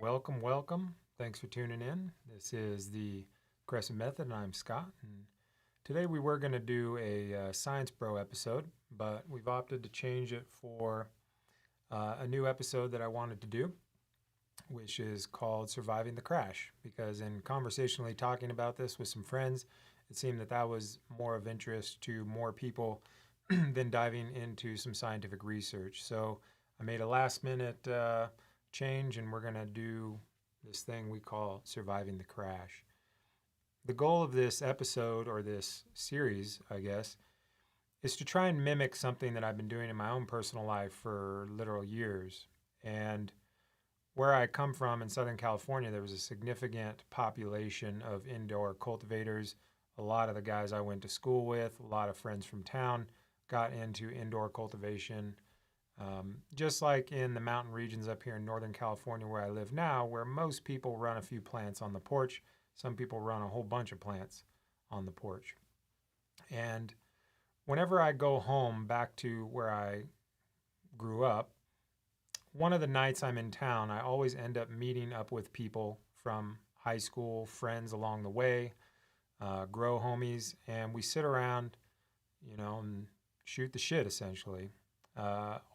Welcome, welcome. Thanks for tuning in. This is the Crescive Method, and I'm Scott. And today we were going to do a Science Bro episode, but we've opted to change it for a new episode that I wanted to do, which is called Surviving the Crash. Because in conversationally talking about this with some friends, it seemed that that was more of interest to more people than diving into some scientific research. So I made a last minute change, and we're going to do this thing we call Surviving the Crash. The goal of this episode, or this series, I guess, is to try and mimic something that I've been doing in my own personal life for literal years. And where I come from in Southern California, there was a significant population of indoor cultivators. A lot of the guys I went to school with, a lot of friends from town got into indoor cultivation. Just like in the mountain regions up here in Northern California where I live now, where most people run a few plants on the porch, some people run a whole bunch of plants on the porch. And whenever I go home back to where I grew up, one of the nights I'm in town, I always end up meeting up with people from high school, friends along the way, grow homies, and we sit around, and shoot the shit essentially.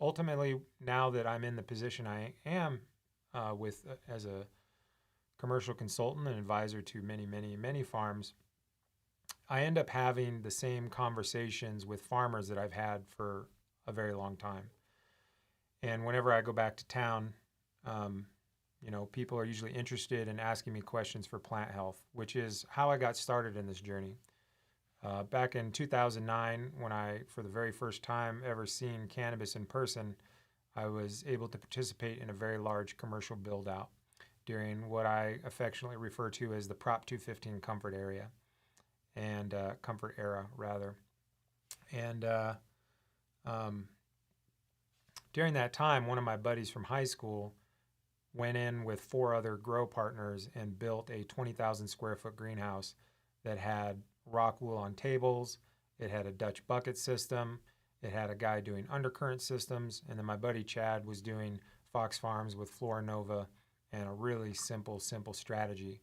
Ultimately, now that I'm in the position I am with as a commercial consultant and advisor to many, many, many farms, I end up having the same conversations with farmers that I've had for a very long time. And whenever I go back to town, people are usually interested in asking me questions for plant health, which is how I got started in this journey. Back in 2009, when I, for the very first time ever seen cannabis in person, I was able to participate in a very large commercial build out during what I affectionately refer to as the Prop 215 comfort area and comfort era, rather. And during that time, one of my buddies from high school went in with 4 other grow partners and built a 20,000 square foot greenhouse that had rock wool on tables. It had a Dutch bucket system. It had a guy doing undercurrent systems. And then my buddy Chad was doing Fox Farms with Flora Nova and a really simple strategy.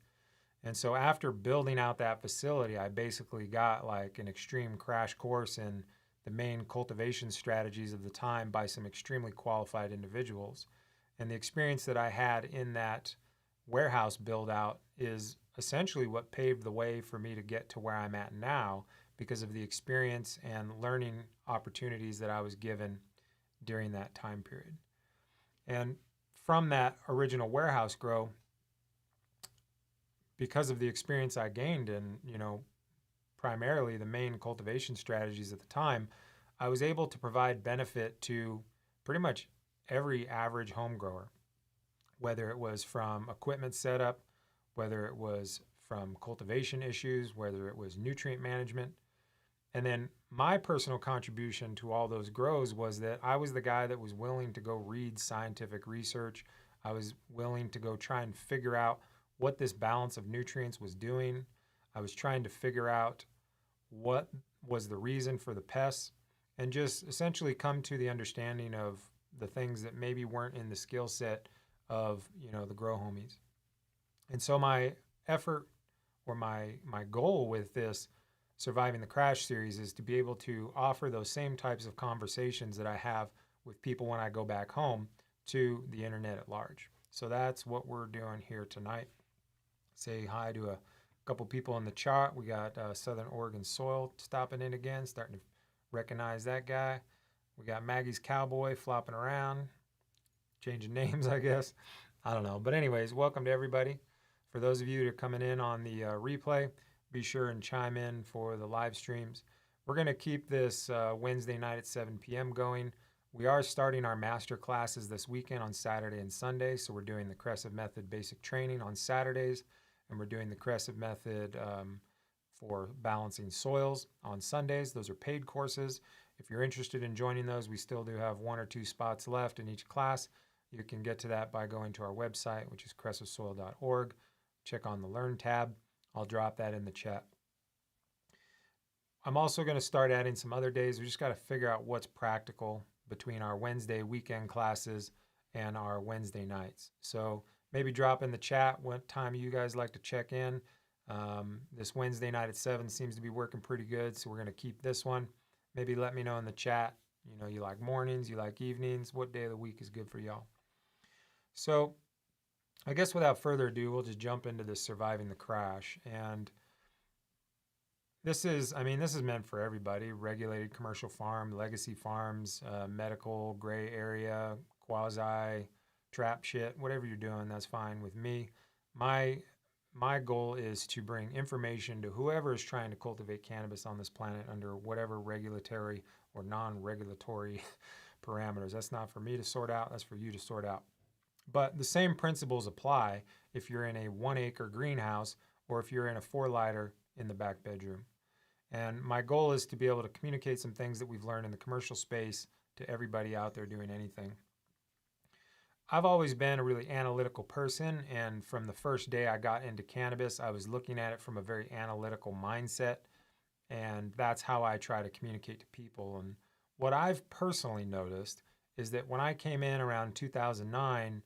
And so after building out that facility, I basically got like an extreme crash course in the main cultivation strategies of the time by some extremely qualified individuals. And the experience that I had in that warehouse build out is essentially what paved the way for me to get to where I'm at now because of the experience and learning opportunities that I was given during that time period. And from that original warehouse grow, because of the experience I gained in, primarily the main cultivation strategies at the time, I was able to provide benefit to pretty much every average home grower, whether it was from equipment setup, whether it was from cultivation issues, whether it was nutrient management. And then my personal contribution to all those grows was that I was the guy that was willing to go read scientific research. I was willing to go try and figure out what this balance of nutrients was doing. I was trying to figure out what was the reason for the pests and just essentially come to the understanding of the things that maybe weren't in the skill set of, the grow homies. And so my effort or my goal with this Surviving the Crash series is to be able to offer those same types of conversations that I have with people when I go back home to the internet at large. So that's what we're doing here tonight. Say hi to a couple people in the chat. We got Southern Oregon Soil stopping in again, starting to recognize that guy. We got Maggie's Cowboy flopping around, changing names, I guess. I don't know. But anyways, welcome to everybody. For those of you that are coming in on the replay, be sure and chime in for the live streams. We're going to keep this Wednesday night at 7 p.m. going. We are starting our master classes this weekend on Saturday and Sunday. So we're doing the Crescive Method basic training on Saturdays, and we're doing the Crescive Method for balancing soils on Sundays. Those are paid courses. If you're interested in joining those, we still do have 1 or 2 spots left in each class. You can get to that by going to our website, which is cressivesoil.org. Check on the Learn tab. I'll drop that in the chat. I'm also going to start adding some other days. We just got to figure out what's practical between our Wednesday weekend classes and our Wednesday nights. So maybe drop in the chat what time you guys like to check in. This Wednesday night at 7 seems to be working pretty good, so we're going to keep this one. Maybe let me know in the chat, you like mornings, you like evenings, what day of the week is good for y'all. So I guess without further ado, we'll just jump into this surviving the crash. And this is meant for everybody: regulated commercial farm, legacy farms, medical, gray area, quasi, trap shit, whatever you're doing, that's fine with me. My goal is to bring information to whoever is trying to cultivate cannabis on this planet under whatever regulatory or non-regulatory parameters. That's not for me to sort out, that's for you to sort out. But the same principles apply if you're in a 1-acre greenhouse or if you're in a 4-lighter in the back bedroom. And my goal is to be able to communicate some things that we've learned in the commercial space to everybody out there doing anything. I've always been a really analytical person, and from the first day I got into cannabis, I was looking at it from a very analytical mindset, and that's how I try to communicate to people. And what I've personally noticed is that when I came in around 2009,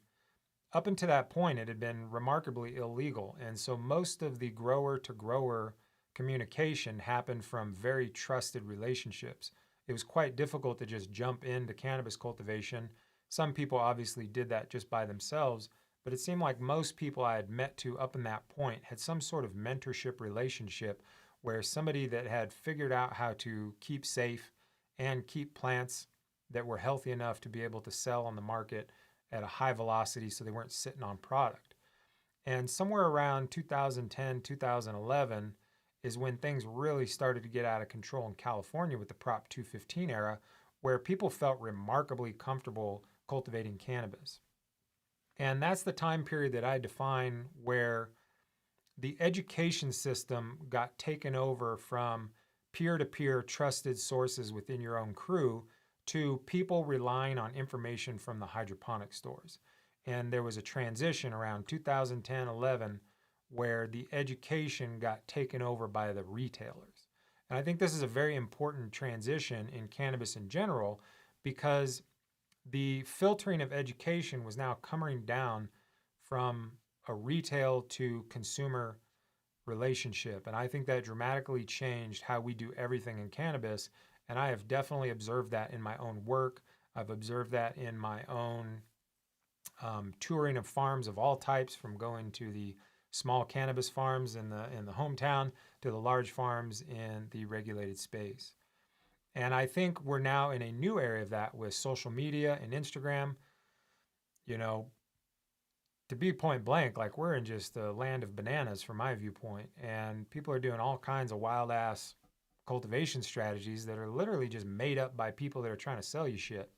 up until that point, it had been remarkably illegal. And so most of the grower to grower communication happened from very trusted relationships. It was quite difficult to just jump into cannabis cultivation. Some people obviously did that just by themselves, but it seemed like most people I had met to up in that point had some sort of mentorship relationship where somebody that had figured out how to keep safe and keep plants that were healthy enough to be able to sell on the market at a high velocity so they weren't sitting on product. And somewhere around 2010, 2011 is when things really started to get out of control in California with the Prop 215 era, where people felt remarkably comfortable cultivating cannabis. And that's the time period that I define where the education system got taken over from peer-to-peer trusted sources within your own crew to people relying on information from the hydroponic stores. And there was a transition around 2010-11 where the education got taken over by the retailers. And I think this is a very important transition in cannabis in general because the filtering of education was now coming down from a retail to consumer relationship. And I think that dramatically changed how we do everything in cannabis. And I have definitely observed that in my own work. I've observed that in my own touring of farms of all types, from going to the small cannabis farms in the hometown to the large farms in the regulated space. And I think we're now in a new area of that with social media and Instagram. To be point blank, like, we're in just the land of bananas from my viewpoint, and people are doing all kinds of wild ass cultivation strategies that are literally just made up by people that are trying to sell you shit.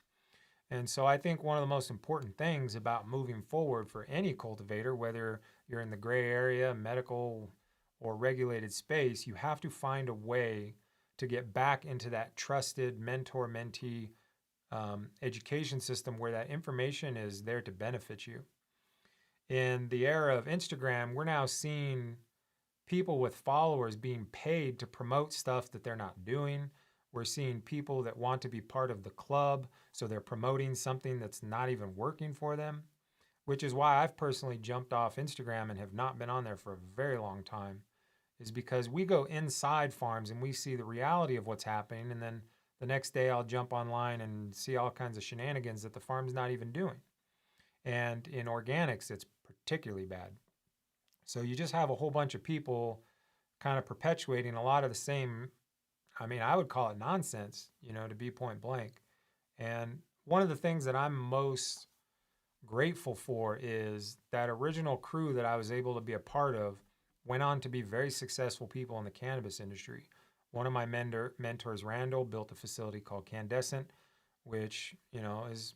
And so I think one of the most important things about moving forward for any cultivator, whether you're in the gray area, medical, or regulated space, you have to find a way to get back into that trusted mentor-mentee education system where that information is there to benefit you. In the era of Instagram, we're now seeing people with followers being paid to promote stuff that they're not doing. We're seeing people that want to be part of the club, so they're promoting something that's not even working for them, which is why I've personally jumped off Instagram and have not been on there for a very long time, is because we go inside farms and we see the reality of what's happening, and then the next day I'll jump online and see all kinds of shenanigans that the farm's not even doing. And in organics, it's particularly bad. So you just have a whole bunch of people kind of perpetuating a lot of the same, I would call it nonsense, to be point blank. And one of the things that I'm most grateful for is that original crew that I was able to be a part of went on to be very successful people in the cannabis industry. One of my mentors, Randall, built a facility called Candescent, which, is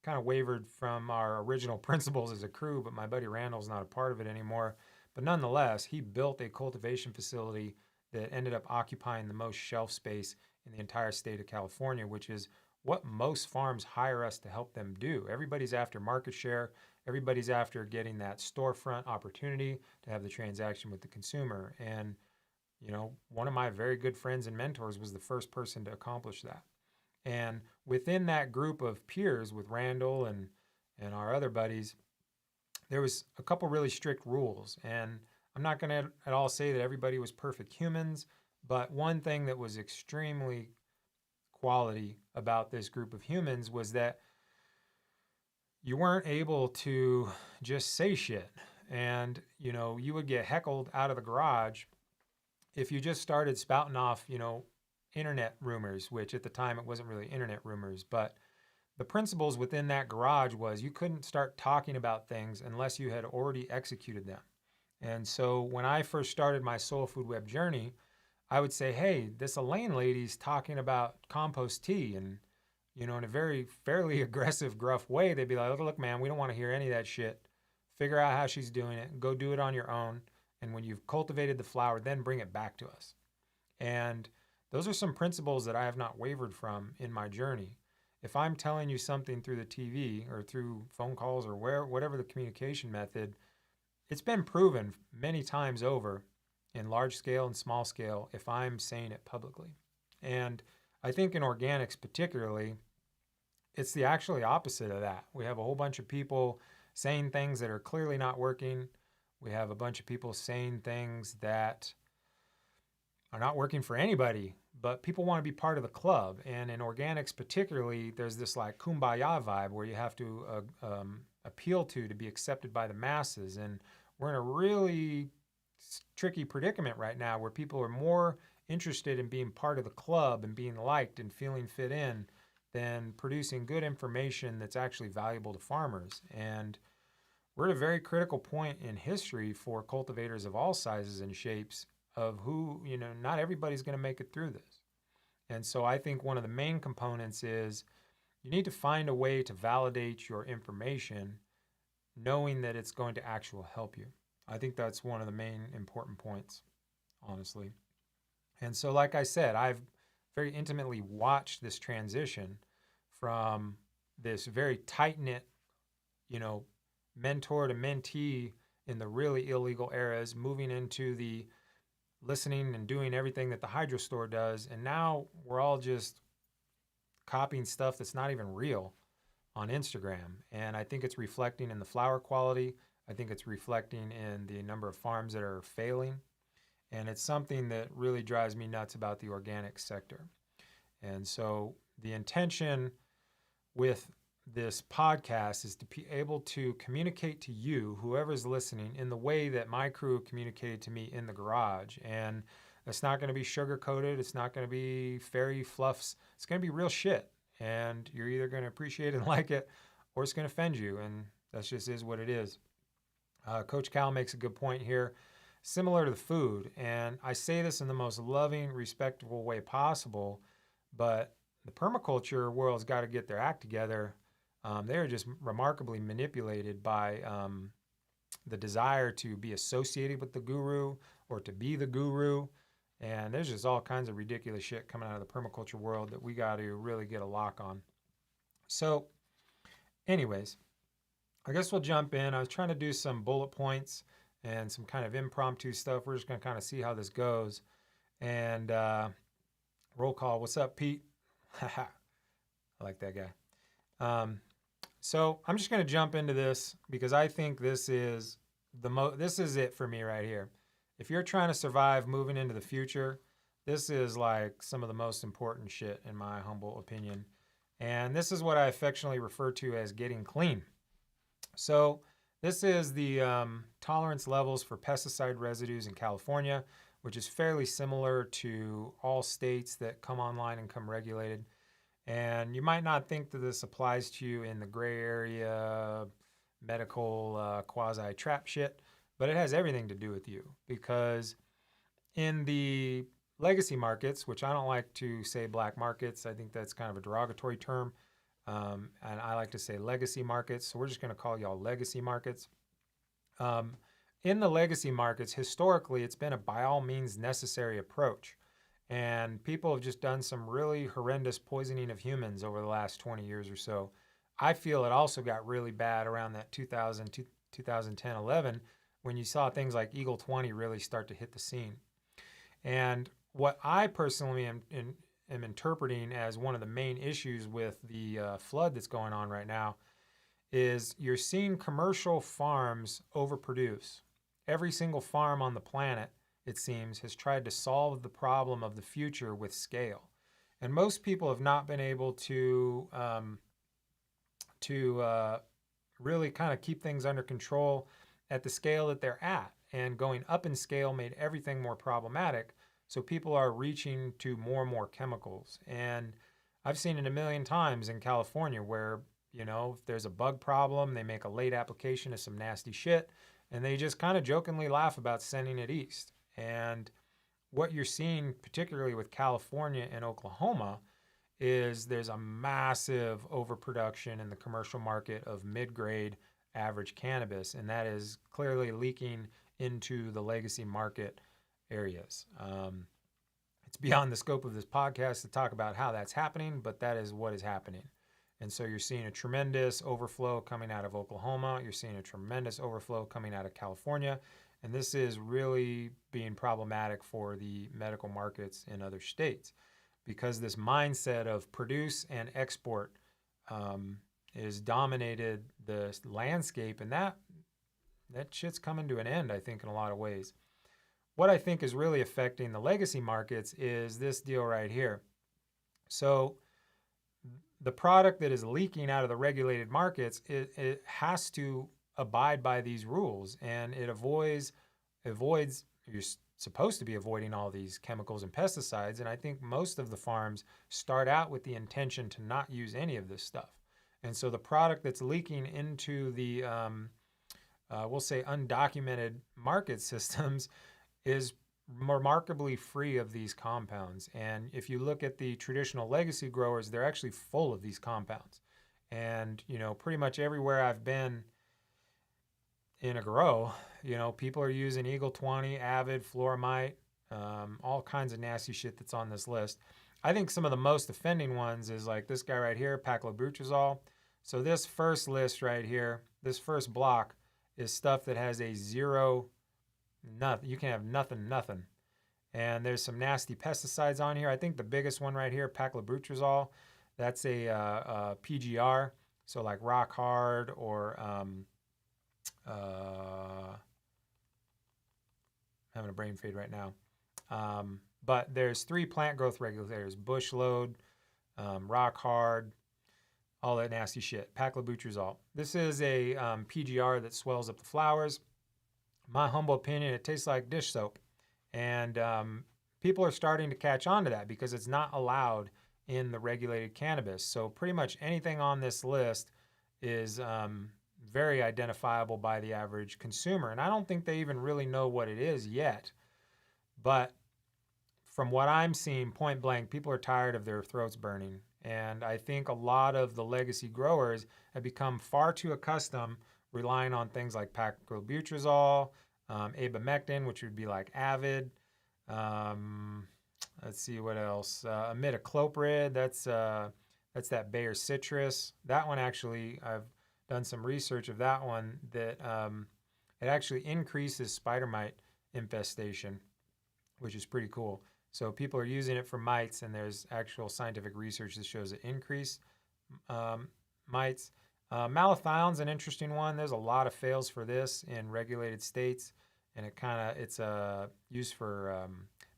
kind of wavered from our original principles as a crew, but my buddy Randall's not a part of it anymore. But nonetheless, he built a cultivation facility that ended up occupying the most shelf space in the entire state of California, which is what most farms hire us to help them do. Everybody's after market share. Everybody's after getting that storefront opportunity to have the transaction with the consumer. And, one of my very good friends and mentors was the first person to accomplish that. And within that group of peers with Randall and our other buddies, there was a couple really strict rules. And I'm not going to at all say that everybody was perfect humans, but one thing that was extremely quality about this group of humans was that you weren't able to just say shit. And, you would get heckled out of the garage if you just started spouting off, internet rumors, which at the time it wasn't really internet rumors, but the principles within that garage was you couldn't start talking about things unless you had already executed them. And so when I first started my soul food web journey, I would say, hey, this Elaine lady's talking about compost tea. And, in a very fairly aggressive, gruff way, they'd be like, look, man, we don't want to hear any of that shit. Figure out how she's doing it. Go do it on your own. And when you've cultivated the flower, then bring it back to us. And those are some principles that I have not wavered from in my journey. If I'm telling you something through the TV or through phone calls or whatever the communication method, it's been proven many times over in large scale and small scale if I'm saying it publicly. And I think in organics particularly, it's the actually opposite of that. We have a whole bunch of people saying things that are clearly not working. We have a bunch of people saying things that are not working for anybody, but people want to be part of the club. And in organics particularly, there's this like kumbaya vibe where you have to appeal to be accepted by the masses. And we're in a really tricky predicament right now where people are more interested in being part of the club and being liked and feeling fit in than producing good information that's actually valuable to farmers. And we're at a very critical point in history for cultivators of all sizes and shapes of who, not everybody's going to make it through this. And so I think one of the main components is you need to find a way to validate your information knowing that it's going to actually help you. I think that's one of the main important points, honestly. And so, like I said, I've very intimately watched this transition from this very tight-knit, mentor to mentee in the really illegal eras, moving into the listening and doing everything that the hydro store does. And now we're all just copying stuff that's not even real on Instagram. And I think it's reflecting in the flower quality. I think it's reflecting in the number of farms that are failing. And it's something that really drives me nuts about the organic sector. And so the intention with this podcast is to be able to communicate to you, whoever's listening, in the way that my crew communicated to me in the garage. And it's not going to be sugar-coated. It's not going to be fairy fluffs. It's going to be real shit. And you're either going to appreciate it and like it, or it's going to offend you. And that just is what it is. Coach Cal makes a good point here, similar to the food. And I say this in the most loving, respectful way possible, but the permaculture world's got to get their act together. They're just remarkably manipulated by the desire to be associated with the guru or to be the guru. And there's just all kinds of ridiculous shit coming out of the permaculture world that we got to really get a lock on. So anyways, I guess we'll jump in. I was trying to do some bullet points and some kind of impromptu stuff. We're just going to kind of see how this goes. And roll call. What's up, Pete? I like that guy. So I'm just going to jump into this because I think this is this is it for me right here. If you're trying to survive moving into the future, this is like some of the most important shit in my humble opinion. And this is what I affectionately refer to as getting clean. So this is the tolerance levels for pesticide residues in California, which is fairly similar to all states that come online and come regulated. And you might not think that this applies to you in the gray area, medical, quasi-trap shit, but it has everything to do with you because in the legacy markets, which I don't like to say black markets, I think that's kind of a derogatory term, and I like to say legacy markets, so we're just going to call y'all legacy markets. In the legacy markets, historically, it's been a by all means necessary approach. And people have just done some really horrendous poisoning of humans over the last 20 years or so. I feel it also got really bad around that 2010, 11, when you saw things like Eagle 20 really start to hit the scene. And what I personally am interpreting as one of the main issues with the flood that's going on right now is you're seeing commercial farms overproduce. Every single farm on the planet, it seems, has tried to solve the problem of the future with scale. And most people have not been able to really kind of keep things under control at the scale that they're at. And going up in scale made everything more problematic. So people are reaching to more and more chemicals. And I've seen it a million times in California where, if there's a bug problem, they make a late application of some nasty shit and they just kind of jokingly laugh about sending it east. And what you're seeing, particularly with California and Oklahoma, is there's a massive overproduction in the commercial market of mid-grade average cannabis, and that is clearly leaking into the legacy market areas. It's beyond the scope of this podcast to talk about how that's happening, but that is what is happening. And so you're seeing a tremendous overflow coming out of Oklahoma. You're seeing a tremendous overflow coming out of California. And this is really being problematic for the medical markets in other states because this mindset of produce and export is dominated the landscape, and that shit's coming to an end, I think, in a lot of ways. What I think is really affecting the legacy markets is this deal right here. So the product that is leaking out of the regulated markets, it has to abide by these rules, and it avoids you're supposed to be avoiding all these chemicals and pesticides. And I think most of the farms start out with the intention to not use any of this stuff. And so the product that's leaking into the, we'll say, undocumented market systems is remarkably free of these compounds. And if you look at the traditional legacy growers, they're actually full of these compounds. And, pretty much everywhere I've been in a grow, people are using Eagle 20, Avid, Floramite, all kinds of nasty shit that's on this list. I think some of the most offending ones is like this guy right here, paclobutrazol. So this first list right here, this first block is stuff that has a zero, nothing. You can have nothing. And there's some nasty pesticides on here. I think the biggest one right here, paclobutrazol, that's a PGR. So like rock hard or having a brain fade right now. But there's 3 plant growth regulators: bush load, rock hard, all that nasty shit. Paclobutrazol. This is a PGR that swells up the flowers. My humble opinion, it tastes like dish soap. And people are starting to catch on to that because it's not allowed in the regulated cannabis. So pretty much anything on this list is very identifiable by the average consumer. And I don't think they even really know what it is yet. But from what I'm seeing, point blank, people are tired of their throats burning. And I think a lot of the legacy growers have become far too accustomed relying on things like paclobutrazol, abamectin, which would be like Avid. Let's see what else. Imidacloprid, that's that Bayer citrus. That one actually, I've done some research of that one that it actually increases spider mite infestation, which is pretty cool. So people are using it for mites, and there's actual scientific research that shows it increase mites. Malathion's an interesting one. There's a lot of fails for this in regulated states, and it's used for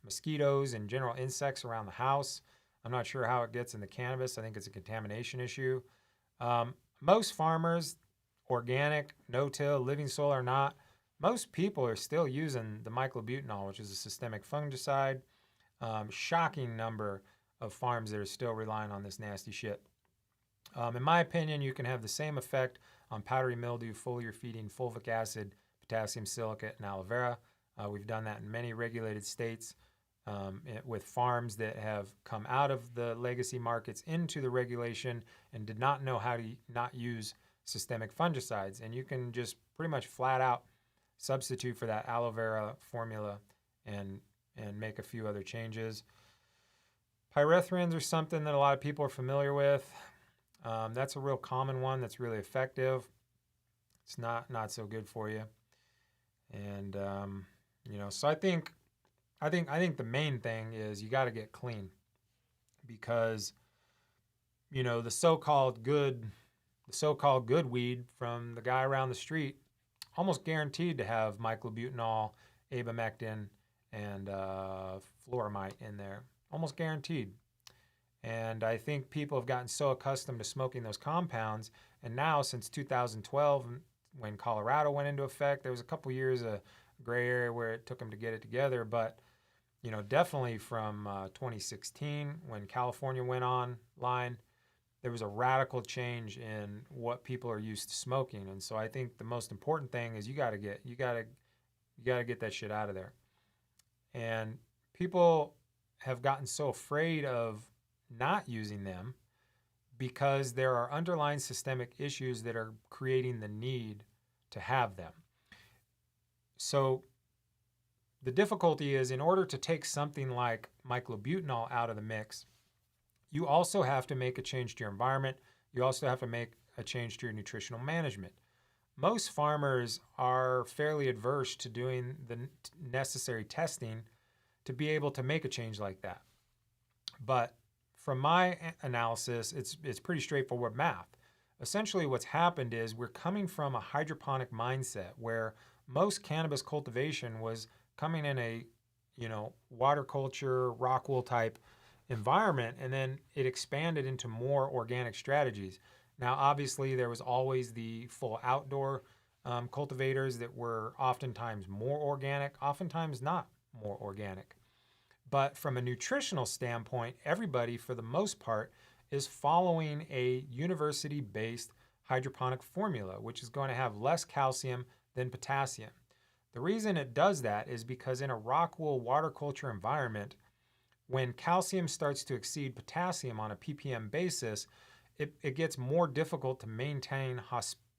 mosquitoes and general insects around the house. I'm not sure how it gets in the cannabis. I think it's a contamination issue. Most farmers, organic, no-till, living soil or not, most people are still using the myclobutanol, which is a systemic fungicide. Shocking number of farms that are still relying on this nasty shit. In my opinion, you can have the same effect on powdery mildew, foliar feeding, fulvic acid, potassium silicate, and aloe vera. We've done that in many regulated states with farms that have come out of the legacy markets into the regulation and did not know how to not use systemic fungicides. And you can just pretty much flat out substitute for that aloe vera formula and make a few other changes. Pyrethrins are something that a lot of people are familiar with. That's a real common one that's really effective. It's not so good for you. And, so I think the main thing is you got to get clean because, the so-called good the so-called good weed from the guy around the street, almost guaranteed to have myclobutanol, abamectin, and fluoramide in there. Almost guaranteed. And I think people have gotten so accustomed to smoking those compounds. And now, since 2012, when Colorado went into effect, there was a couple years of gray area where it took them to get it together. But, definitely from 2016, when California went online, there was a radical change in what people are used to smoking. And so I think the most important thing is you got to get that shit out of there. And people have gotten so afraid of not using them because there are underlying systemic issues that are creating the need to have them. So the difficulty is, in order to take something like myclobutanol out of the mix, you also have to make a change to your environment. You also have to make a change to your nutritional management. Most farmers are fairly adverse to doing the necessary testing to be able to make a change like that. But from my analysis, it's pretty straightforward math. Essentially, what's happened is we're coming from a hydroponic mindset where most cannabis cultivation was coming in a, water culture, rock wool type environment, and then it expanded into more organic strategies. Now, obviously, there was always the full outdoor cultivators that were oftentimes more organic, oftentimes not more organic. But from a nutritional standpoint, everybody, for the most part, is following a university-based hydroponic formula, which is going to have less calcium than potassium. The reason it does that is because in a rock wool water culture environment, when calcium starts to exceed potassium on a ppm basis, it gets more difficult to maintain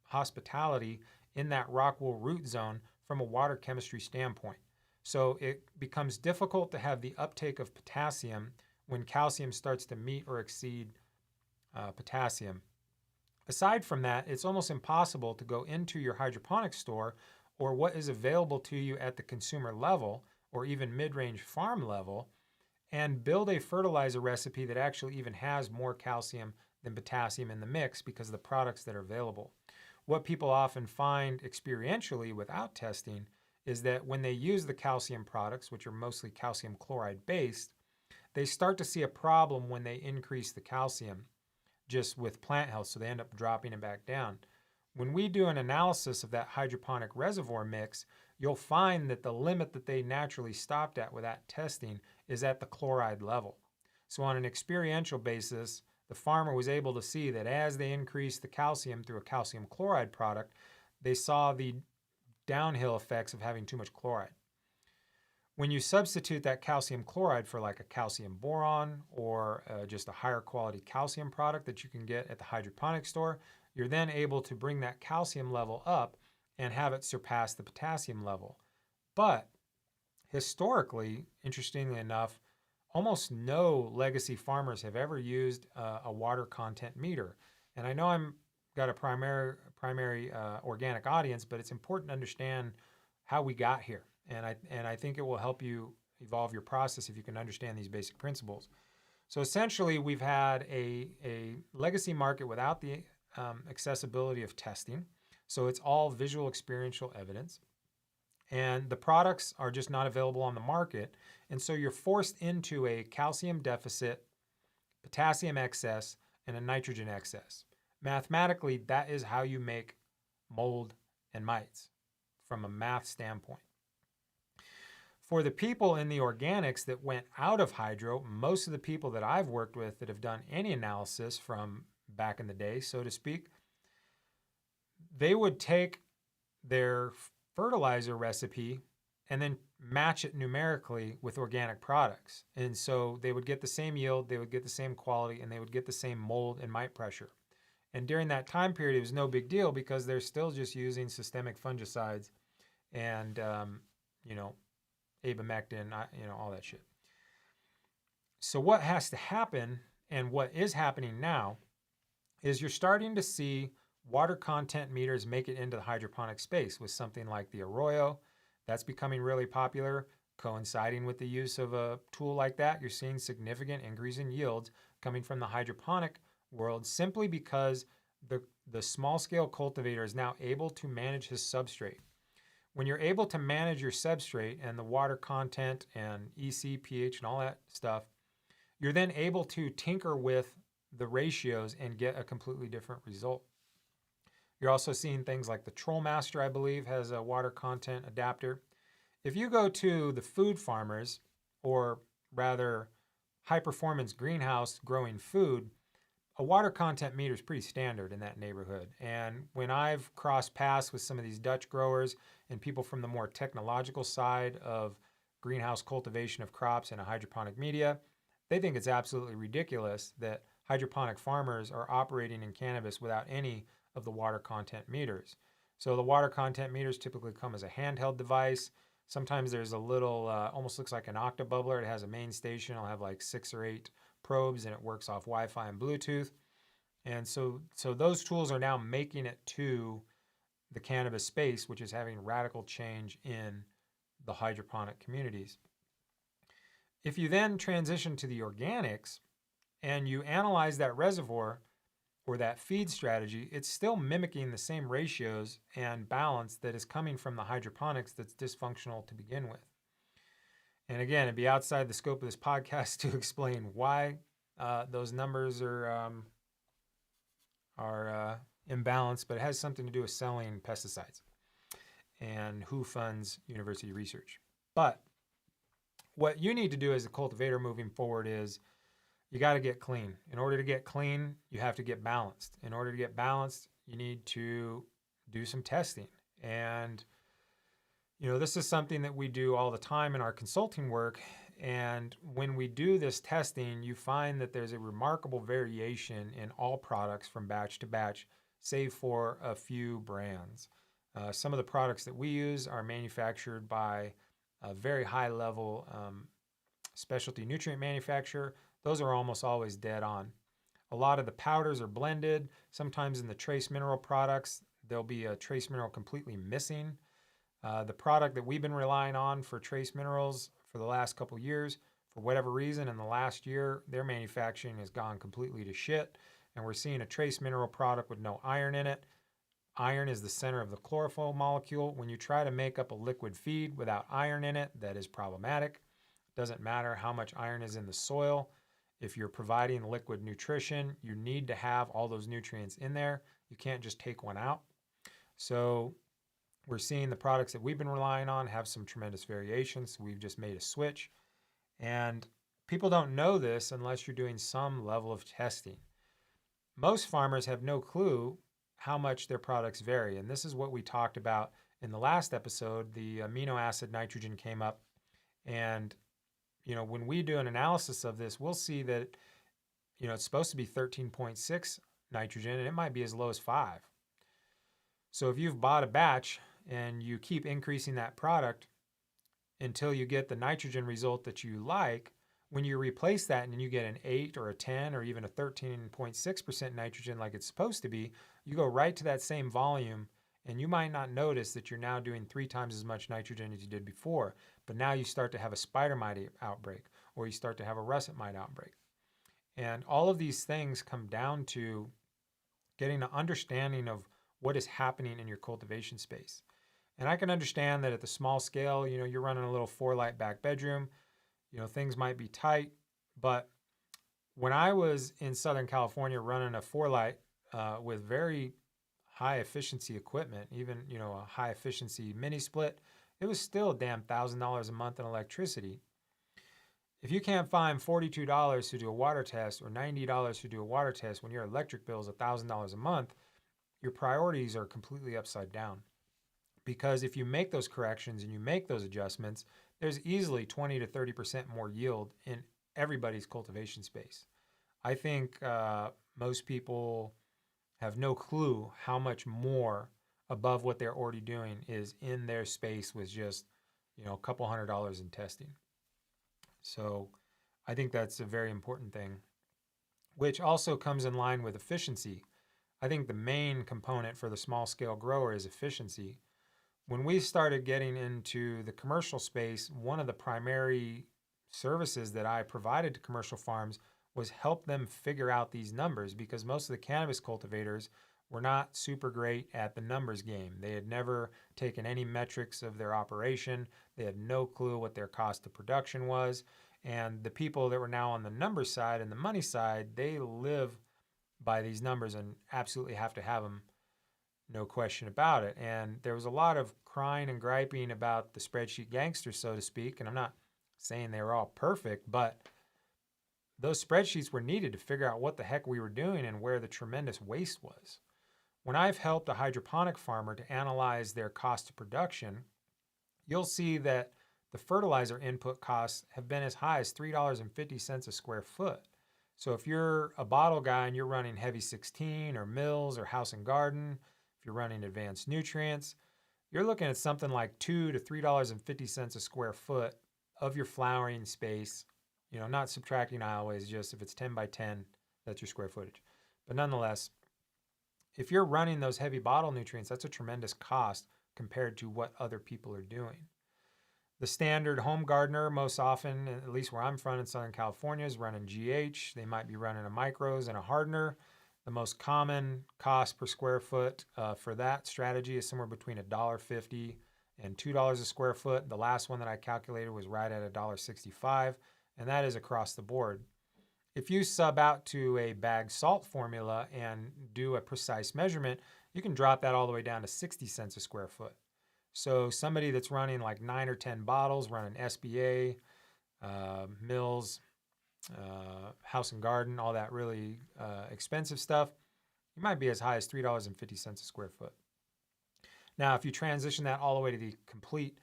hospitality in that rock wool root zone from a water chemistry standpoint. So it becomes difficult to have the uptake of potassium when calcium starts to meet or exceed potassium. Aside from that, it's almost impossible to go into your hydroponic store or what is available to you at the consumer level or even mid-range farm level and build a fertilizer recipe that actually even has more calcium than potassium in the mix because of the products that are available. What people often find experientially without testing is that when they use the calcium products, which are mostly calcium chloride based, they start to see a problem when they increase the calcium just with plant health, so they end up dropping it back down. When we do an analysis of that hydroponic reservoir mix, you'll find that the limit that they naturally stopped at with that testing is at the chloride level. So on an experiential basis, the farmer was able to see that as they increased the calcium through a calcium chloride product, they saw the downhill effects of having too much chloride. When you substitute that calcium chloride for like a calcium boron or just a higher quality calcium product that you can get at the hydroponic store, you're then able to bring that calcium level up and have it surpass the potassium level. But historically, interestingly enough, almost no legacy farmers have ever used a water content meter. And I know I'm got a primary organic audience, but it's important to understand how we got here. And I think it will help you evolve your process if you can understand these basic principles. So essentially, we've had a legacy market without the accessibility of testing. So it's all visual experiential evidence. And the products are just not available on the market. And so you're forced into a calcium deficit, potassium excess, and a nitrogen excess. Mathematically, that is how you make mold and mites from a math standpoint. For the people in the organics that went out of hydro, most of the people that I've worked with that have done any analysis from back in the day, so to speak, they would take their fertilizer recipe and then match it numerically with organic products. And so they would get the same yield, they would get the same quality, and they would get the same mold and mite pressure. And during that time period, it was no big deal because they're still just using systemic fungicides and, abamectin, all that shit. So what has to happen, and what is happening now, is you're starting to see water content meters make it into the hydroponic space with something like the Arroyo. That's becoming really popular. Coinciding with the use of a tool like that, you're seeing significant increase in yields coming from the hydroponic world simply because the small scale cultivator is now able to manage his substrate. When you're able to manage your substrate and the water content and EC, pH, and all that stuff, you're then able to tinker with the ratios and get a completely different result. You're also seeing things like the Trollmaster, I believe, has a water content adapter. If you go to the food farmers, or rather high performance greenhouse growing food, a water content meter is pretty standard in that neighborhood. And when I've crossed paths with some of these Dutch growers and people from the more technological side of greenhouse cultivation of crops in a hydroponic media, they think it's absolutely ridiculous that hydroponic farmers are operating in cannabis without any of the water content meters. So the water content meters typically come as a handheld device. Sometimes there's a little, almost looks like an octobubbler. It has a main station. It'll have like 6 or 8 probes, and it works off Wi-Fi and Bluetooth. And so those tools are now making it to the cannabis space, which is having radical change in the hydroponic communities. If you then transition to the organics and you analyze that reservoir or that feed strategy, it's still mimicking the same ratios and balance that is coming from the hydroponics that's dysfunctional to begin with. And again, it'd be outside the scope of this podcast to explain why those numbers are imbalanced, but it has something to do with selling pesticides and who funds university research. But what you need to do as a cultivator moving forward is you got to get clean. In order to get clean, you have to get balanced. In order to get balanced, you need to do some testing. And, this is something that we do all the time in our consulting work. And when we do this testing, you find that there's a remarkable variation in all products from batch to batch, save for a few brands. Some of the products that we use are manufactured by a very high level specialty nutrient manufacturer. Those are almost always dead on. A lot of the powders are blended. Sometimes in the trace mineral products, there'll be a trace mineral completely missing. The product that we've been relying on for trace minerals for the last couple of years, for whatever reason, in the last year, their manufacturing has gone completely to shit. And we're seeing a trace mineral product with no iron in it. Iron is the center of the chlorophyll molecule. When you try to make up a liquid feed without iron in it, that is problematic. It doesn't matter how much iron is in the soil. If you're providing liquid nutrition, you need to have all those nutrients in there. You can't just take one out. So we're seeing the products that we've been relying on have some tremendous variations. So we've just made a switch. And people don't know this unless you're doing some level of testing. Most farmers have no clue how much their products vary. And this is what we talked about in the last episode. The amino acid nitrogen came up. And when we do an analysis of this, we'll see that, it's supposed to be 13.6 nitrogen, and it might be as low as 5. So if you've bought a batch and you keep increasing that product until you get the nitrogen result that you like, when you replace that and you get an 8 or a 10 or even a 13.6% nitrogen like it's supposed to be, you go right to that same volume, and you might not notice that you're now doing 3 times as much nitrogen as you did before. But now you start to have a spider mite outbreak, or you start to have a russet mite outbreak. And all of these things come down to getting an understanding of what is happening in your cultivation space. And I can understand that at the small scale, you're running a little 4-light back bedroom, things might be tight. But when I was in Southern California running a 4-light with very high efficiency equipment, even, a high efficiency mini split, it was still a damn $1,000 a month in electricity. If you can't find $42 to do a water test or $90 to do a water test when your electric bill is $1,000 a month, your priorities are completely upside down. Because if you make those corrections and you make those adjustments, there's easily 20 to 30% more yield in everybody's cultivation space. I think most people have no clue how much more above what they're already doing is in their space with just, a couple $100 in testing. So I think that's a very important thing, which also comes in line with efficiency. I think the main component for the small scale grower is efficiency. When we started getting into the commercial space, one of the primary services that I provided to commercial farms was help them figure out these numbers, because most of the cannabis cultivators were not super great at the numbers game. They had never taken any metrics of their operation. They had no clue what their cost of production was. And the people that were now on the numbers side and the money side, they live by these numbers and absolutely have to have them, no question about it. And there was a lot of crying and griping about the spreadsheet gangsters, so to speak. And I'm not saying they were all perfect, but those spreadsheets were needed to figure out what the heck we were doing and where the tremendous waste was. When I've helped a hydroponic farmer to analyze their cost of production, you'll see that the fertilizer input costs have been as high as $3.50 a square foot. So if you're a bottle guy and you're running Heavy 16 or Mills or House and Garden, if you're running advanced nutrients, you're looking at something like $2 to $3.50 a square foot of your flowering space. You know, not subtracting aisleways, just if it's 10 by 10, that's your square footage. But nonetheless, if you're running those heavy bottle nutrients, that's a tremendous cost compared to what other people are doing. The standard home gardener, most often, at least where I'm from in Southern California, is running GH. They might be running a micros and a hardener. The most common cost per square foot for that strategy is somewhere between $1.50 and $2 a square foot. The last one that I calculated was right at $1.65, and that is across the board. If you sub out to a bag salt formula and do a precise measurement, you can drop that all the way down to 60 cents a square foot. So somebody that's running like 9 or 10 bottles, running SBA, Mills, House and Garden, all that really expensive stuff, you might be as high as $3.50 a square foot. Now, if you transition that all the way to the complete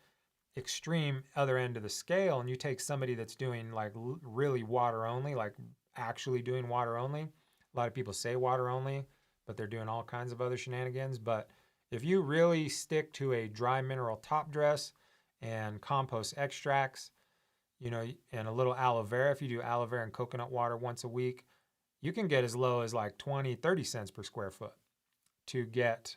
extreme other end of the scale, and you take somebody that's doing like really water only, like actually doing water only, a lot of people say water only, but they're doing all kinds of other shenanigans. But if you really stick to a dry mineral top dress and compost extracts, you know, and a little aloe vera, if you do aloe vera and coconut water once a week, you can get as low as like 20, 30 cents per square foot to get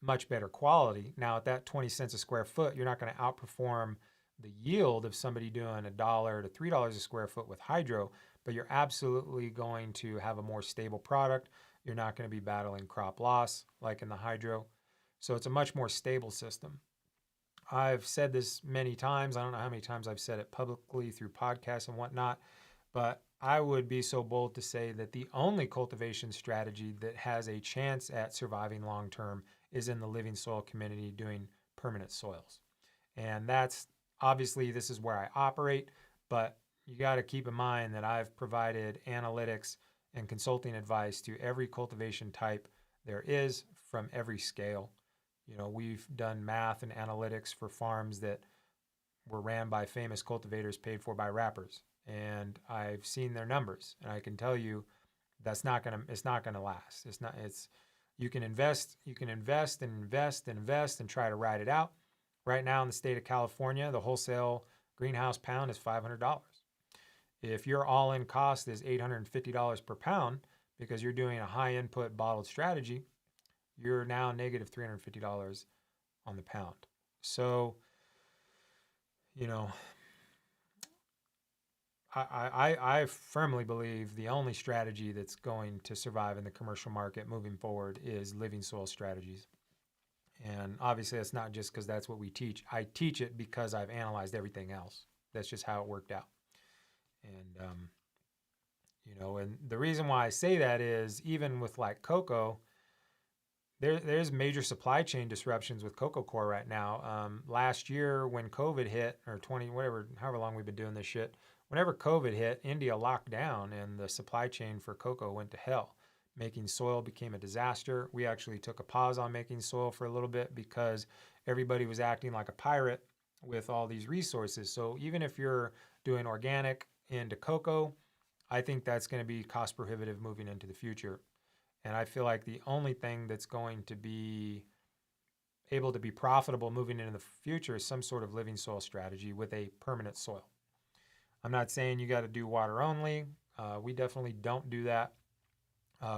much better quality. Now, at that 20 cents a square foot, you're not going to outperform the yield of somebody doing $1 to $3 a square foot with hydro, but you're absolutely going to have a more stable product. You're not going to be battling crop loss like in the hydro. So it's a much more stable system. I've said this many times. I don't know how many times I've said it publicly through podcasts and whatnot, but I would be so bold to say that the only cultivation strategy that has a chance at surviving long term is in the living soil community doing permanent soils. And that's obviously, this is where I operate, but you got to keep in mind that I've provided analytics and consulting advice to every cultivation type there is from every scale. You know, we've done math and analytics for farms that were ran by famous cultivators paid for by rappers. And I've seen their numbers, and I can tell you it's not gonna last. You can invest and try to ride it out. Right now in the state of California, the wholesale greenhouse pound is $500. If your all-in cost is $850 per pound because you're doing a high input bottled strategy, you're now negative $350 on the pound. So, you know, I firmly believe the only strategy that's going to survive in the commercial market moving forward is living soil strategies. And obviously that's not just because that's what we teach. I teach it because I've analyzed everything else. That's just how it worked out. And, you know, and the reason why I say that is even with like cocoa, there's major supply chain disruptions with cocoa coir right now. Last year when COVID hit, or however long we've been doing this shit, whenever COVID hit, India locked down and the supply chain for cocoa went to hell. Making soil became a disaster. We actually took a pause on making soil for a little bit because everybody was acting like a pirate with all these resources. So even if you're doing organic into cocoa, I think that's going to be cost prohibitive moving into the future. And I feel like the only thing that's going to be able to be profitable moving into the future is some sort of living soil strategy with a permanent soil. I'm not saying you got to do water only. We definitely don't do that.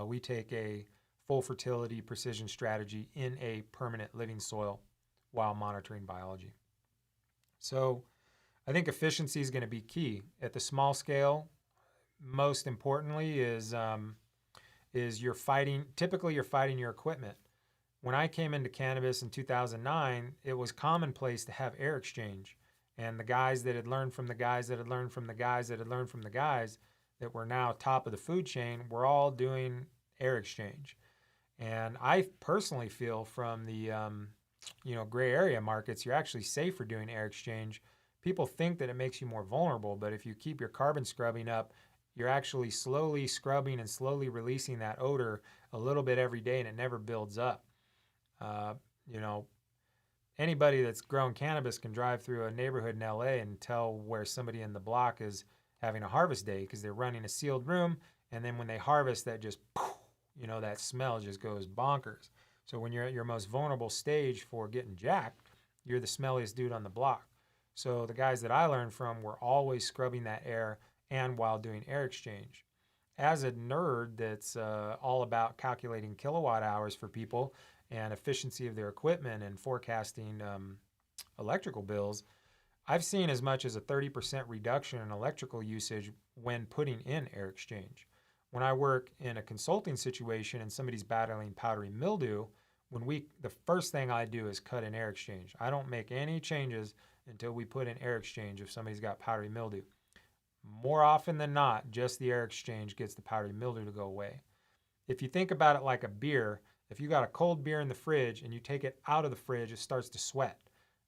We take a full fertility precision strategy in a permanent living soil while monitoring biology. So I think efficiency is going to be key. At the small scale, most importantly is is typically you're fighting your equipment. When I came into cannabis in 2009, it was commonplace to have air exchange. And the guys that had learned from the guys that had learned from the guys that had learned from the guys that were now top of the food chain were all doing air exchange. And I personally feel from the gray area markets, you're actually safer doing air exchange. People think that it makes you more vulnerable, but if you keep your carbon scrubbing up, you're actually slowly scrubbing and slowly releasing that odor a little bit every day, and it never builds up. Uh, you know, Anybody that's grown cannabis can drive through a neighborhood in LA and tell where somebody in the block is having a harvest day because they're running a sealed room, and then when they harvest, that just, that smell just goes bonkers. So when you're at your most vulnerable stage for getting jacked, you're the smelliest dude on the block. So the guys that I learned from were always scrubbing that air and while doing air exchange. As a nerd that's all about calculating kilowatt hours for people and efficiency of their equipment and forecasting electrical bills, I've seen as much as a 30% reduction in electrical usage when putting in air exchange. When I work in a consulting situation and somebody's battling powdery mildew, the first thing I do is cut in air exchange. I don't make any changes until we put in air exchange if somebody's got powdery mildew. More often than not, just the air exchange gets the powdery mildew to go away. If you think about it like a beer, if you got a cold beer in the fridge and you take it out of the fridge, it starts to sweat.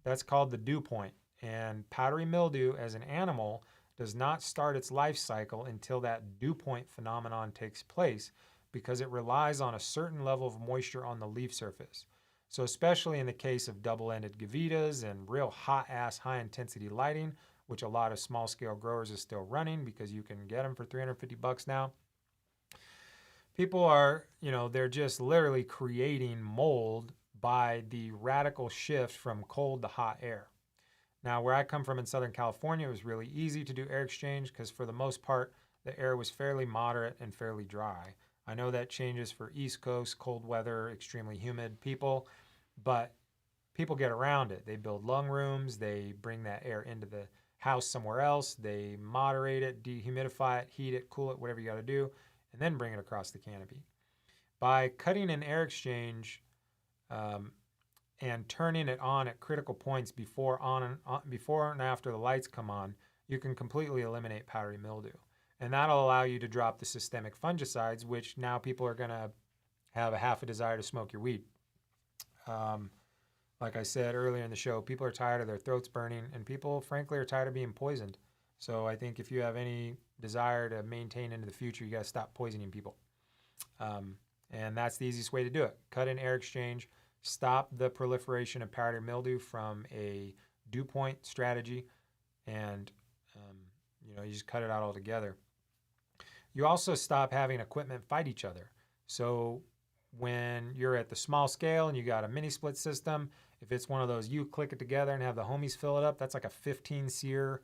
That's called the dew point. And powdery mildew as an animal does not start its life cycle until that dew point phenomenon takes place, because it relies on a certain level of moisture on the leaf surface. So especially in the case of double-ended gavitas and real hot-ass high-intensity lighting, which a lot of small-scale growers are still running because you can get them for $350 now, people are, they're just literally creating mold by the radical shift from cold to hot air. Now, where I come from in Southern California, it was really easy to do air exchange because for the most part, the air was fairly moderate and fairly dry. I know that changes for East Coast, cold weather, extremely humid people, but people get around it. They build lung rooms, they bring that air into the house somewhere else, they moderate it, dehumidify it, heat it, cool it, whatever you got to do, and then bring it across the canopy. By cutting in air exchange and turning it on at critical points before and after the lights come on, you can completely eliminate powdery mildew. And that'll allow you to drop the systemic fungicides, which now people are going to have a half a desire to smoke your weed. Like I said earlier in the show, people are tired of their throats burning, and people, frankly, are tired of being poisoned. So I think if you have any desire to maintain into the future, you got to stop poisoning people. And that's the easiest way to do it. Cut in air exchange, stop the proliferation of powdery mildew from a dew point strategy, and you just cut it out altogether. You also stop having equipment fight each other. So when you're at the small scale and you got a mini split system, if it's one of those you click it together and have the homies fill it up, that's like a 15 SEER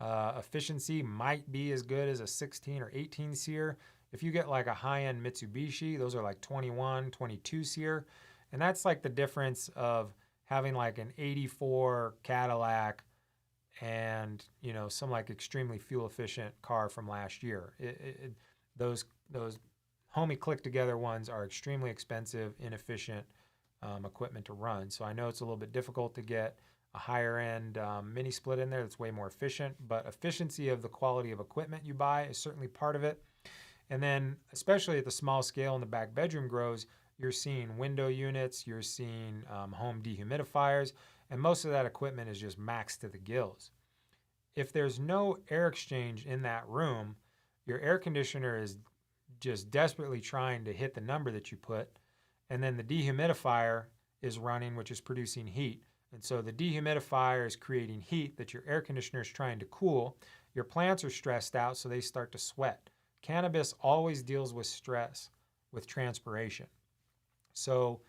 efficiency, might be as good as a 16 or 18 SEER. If you get like a high-end Mitsubishi, those are like 21, 22 SEER. And that's like the difference of having like an 84 Cadillac and some like extremely fuel efficient car from last year. Those homie click together ones are extremely expensive, inefficient equipment to run. So I know it's a little bit difficult to get a higher end mini split in there that's way more efficient, but efficiency of the quality of equipment you buy is certainly part of it. And then especially at the small scale in the back bedroom grows, you're seeing window units, you're seeing home dehumidifiers, and most of that equipment is just maxed to the gills. If there's no air exchange in that room, your air conditioner is just desperately trying to hit the number that you put, and then the dehumidifier is running, which is producing heat. And so the dehumidifier is creating heat that your air conditioner is trying to cool. Your plants are stressed out, so they start to sweat. Cannabis always deals with stress, with transpiration. So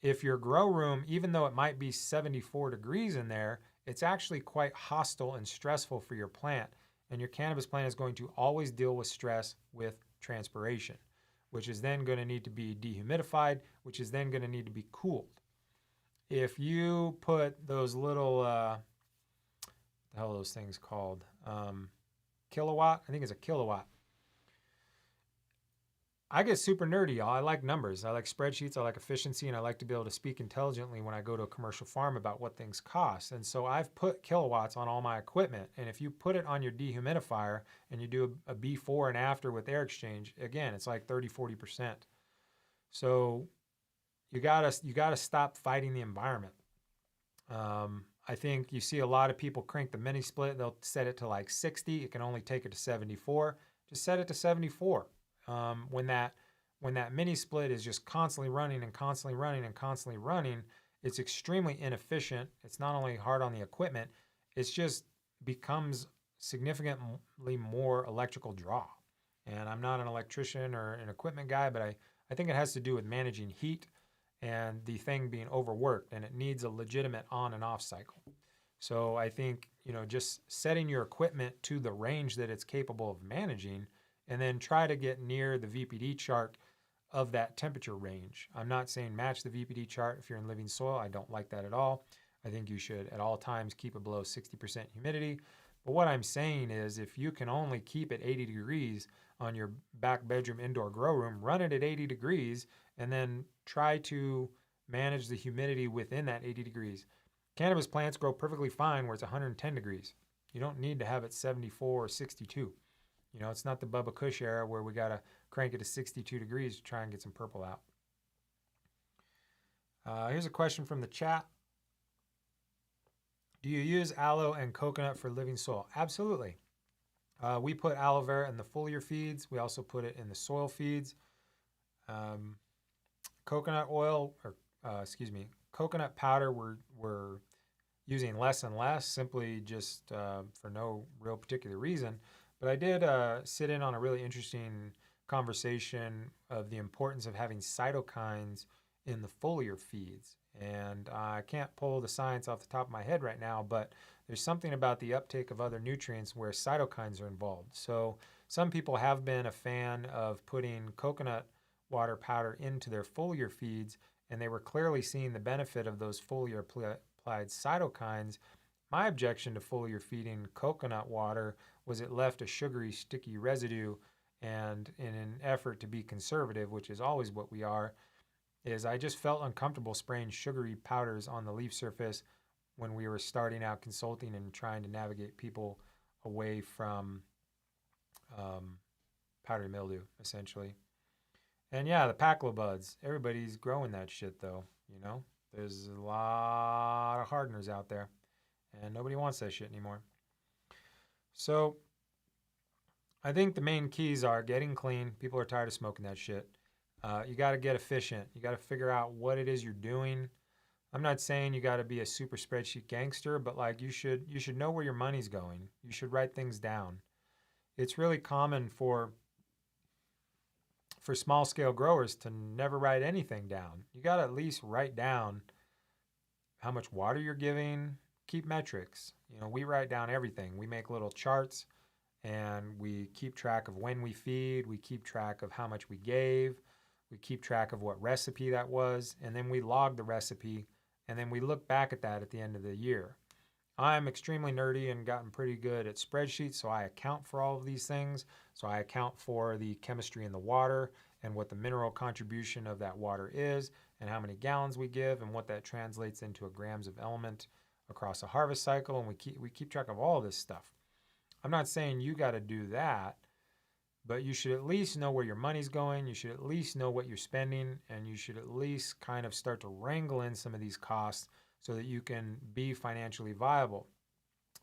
if your grow room, even though it might be 74 degrees in there, it's actually quite hostile and stressful for your plant. And your cannabis plant is going to always deal with stress with transpiration, which is then going to need to be dehumidified, which is then going to need to be cooled. If you put those little, what the hell are those things called? Kilowatt? I think it's a kilowatt. I get super nerdy, y'all. I like numbers. I like spreadsheets. I like efficiency, and I like to be able to speak intelligently when I go to a commercial farm about what things cost. And so I've put kilowatts on all my equipment. And if you put it on your dehumidifier and you do a before and after with air exchange, again, it's like 30, 40%. So you gotta stop fighting the environment. I think you see a lot of people crank the mini split. They'll set it to like 60. It can only take it to 74. Just set it to 74. When that mini split is just constantly running and constantly running and constantly running, it's extremely inefficient. It's not only hard on the equipment, it's just becomes significantly more electrical draw. And I'm not an electrician or an equipment guy, but I think it has to do with managing heat and the thing being overworked, and it needs a legitimate on and off cycle. So I think, just setting your equipment to the range that it's capable of managing, and then try to get near the VPD chart of that temperature range. I'm not saying match the VPD chart if you're in living soil. I don't like that at all. I think you should at all times keep it below 60% humidity. But what I'm saying is if you can only keep it 80 degrees on your back bedroom indoor grow room, run it at 80 degrees and then try to manage the humidity within that 80 degrees. Cannabis plants grow perfectly fine where it's 110 degrees. You don't need to have it 74 or 62. It's not the Bubba Kush era where we got to crank it to 62 degrees to try and get some purple out. Here's a question from the chat. Do you use aloe and coconut for living soil? Absolutely. We put aloe vera in the foliar feeds. We also put it in the soil feeds. Coconut oil, coconut powder, we're using less and less, simply just for no real particular reason. But I did sit in on a really interesting conversation of the importance of having cytokines in the foliar feeds. And I can't pull the science off the top of my head right now, but there's something about the uptake of other nutrients where cytokines are involved. So some people have been a fan of putting coconut water powder into their foliar feeds, and they were clearly seeing the benefit of those foliar applied cytokines. My objection to foliar feeding coconut water was it left a sugary, sticky residue, and in an effort to be conservative, which is always what we are, is I just felt uncomfortable spraying sugary powders on the leaf surface when we were starting out consulting and trying to navigate people away from powdery mildew, essentially. And yeah, the Paclobuds, everybody's growing that shit though, There's a lot of hardeners out there, and nobody wants that shit anymore. So I think the main keys are getting clean. People are tired of smoking that shit. You got to get efficient. You got to figure out what it is you're doing. I'm not saying you got to be a super spreadsheet gangster, but like you should know where your money's going. You should write things down. It's really common for small scale growers to never write anything down. You got to at least write down how much water you're giving, keep metrics. We write down everything. We make little charts and we keep track of when we feed, we keep track of how much we gave, we keep track of what recipe that was, and then we log the recipe, and then we look back at that at the end of the year. I'm extremely nerdy and gotten pretty good at spreadsheets, so I account for all of these things. So I account for the chemistry in the water and what the mineral contribution of that water is and how many gallons we give and what that translates into a grams of element across a harvest cycle, and we keep track of all this stuff. I'm not saying you got to do that, but you should at least know where your money's going. You should at least know what you're spending, and you should at least kind of start to wrangle in some of these costs so that you can be financially viable.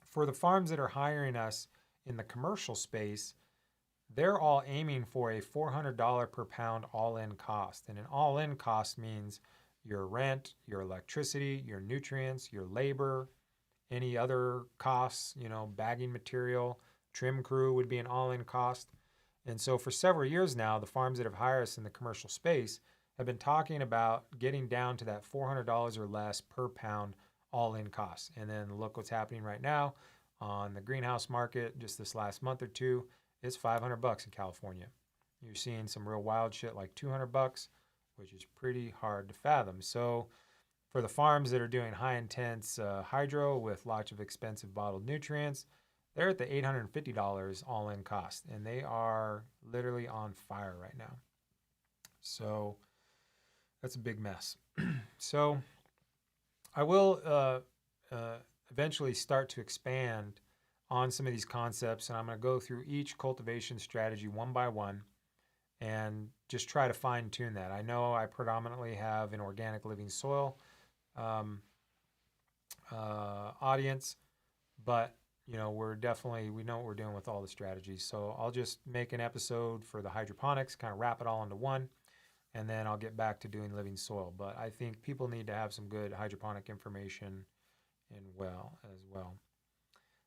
For the farms that are hiring us in the commercial space, they're all aiming for a $400 per pound all-in cost. And an all-in cost means your rent, your electricity, your nutrients, your labor, any other costs, bagging material, trim crew would be an all-in cost. And so for several years now, the farms that have hired us in the commercial space have been talking about getting down to that $400 or less per pound all-in costs. And then look what's happening right now on the greenhouse market just this last month or two. It's $500 in California. You're seeing some real wild shit like $200, which is pretty hard to fathom. So for the farms that are doing high intense hydro with lots of expensive bottled nutrients, they're at the $850 all-in cost, and they are literally on fire right now. So that's a big mess. So I will eventually start to expand on some of these concepts, and I'm going to go through each cultivation strategy one by one and just try to fine tune that. I know I predominantly have an organic living soil um, audience, but we know what we're doing with all the strategies. So I'll just make an episode for the hydroponics, kind of wrap it all into one, and then I'll get back to doing living soil. But I think people need to have some good hydroponic information as well.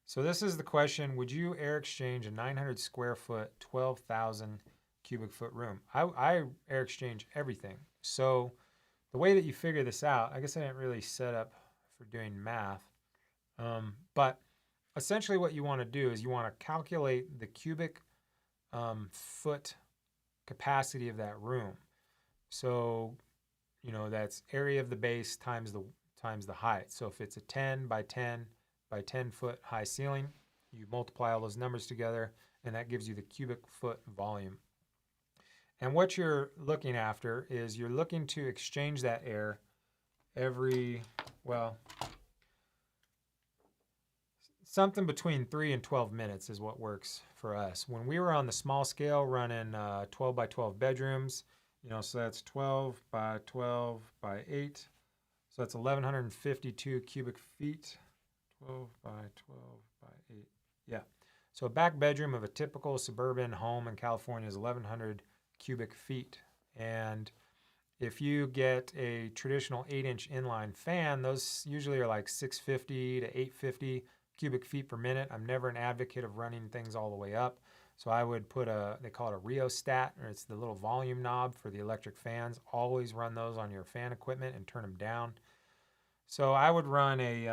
So this is the question: would you air exchange a 900 square foot, 12,000 cubic foot room? I air exchange everything. So the way that you figure this out, I guess I didn't really set up for doing math, but essentially what you want to do is you want to calculate the cubic foot capacity of that room. So that's area of the base times the height. So if it's a 10 by 10 by 10 foot high ceiling, you multiply all those numbers together, and that gives you the cubic foot volume. And what you're looking after is you're looking to exchange that air something between 3 and 12 minutes is what works for us. When we were on the small scale running 12 by 12 bedrooms, so that's 12 by 12 by 8. So that's 1,152 cubic feet. 12 by 12 by 8. Yeah. So a back bedroom of a typical suburban home in California is 1,100 cubic feet. And if you get a traditional 8-inch inline fan, those usually are like 650 to 850 cubic feet per minute. I'm never an advocate of running things all the way up. So I would put they call it a rheostat, or it's the little volume knob for the electric fans. Always run those on your fan equipment and turn them down. So I would run a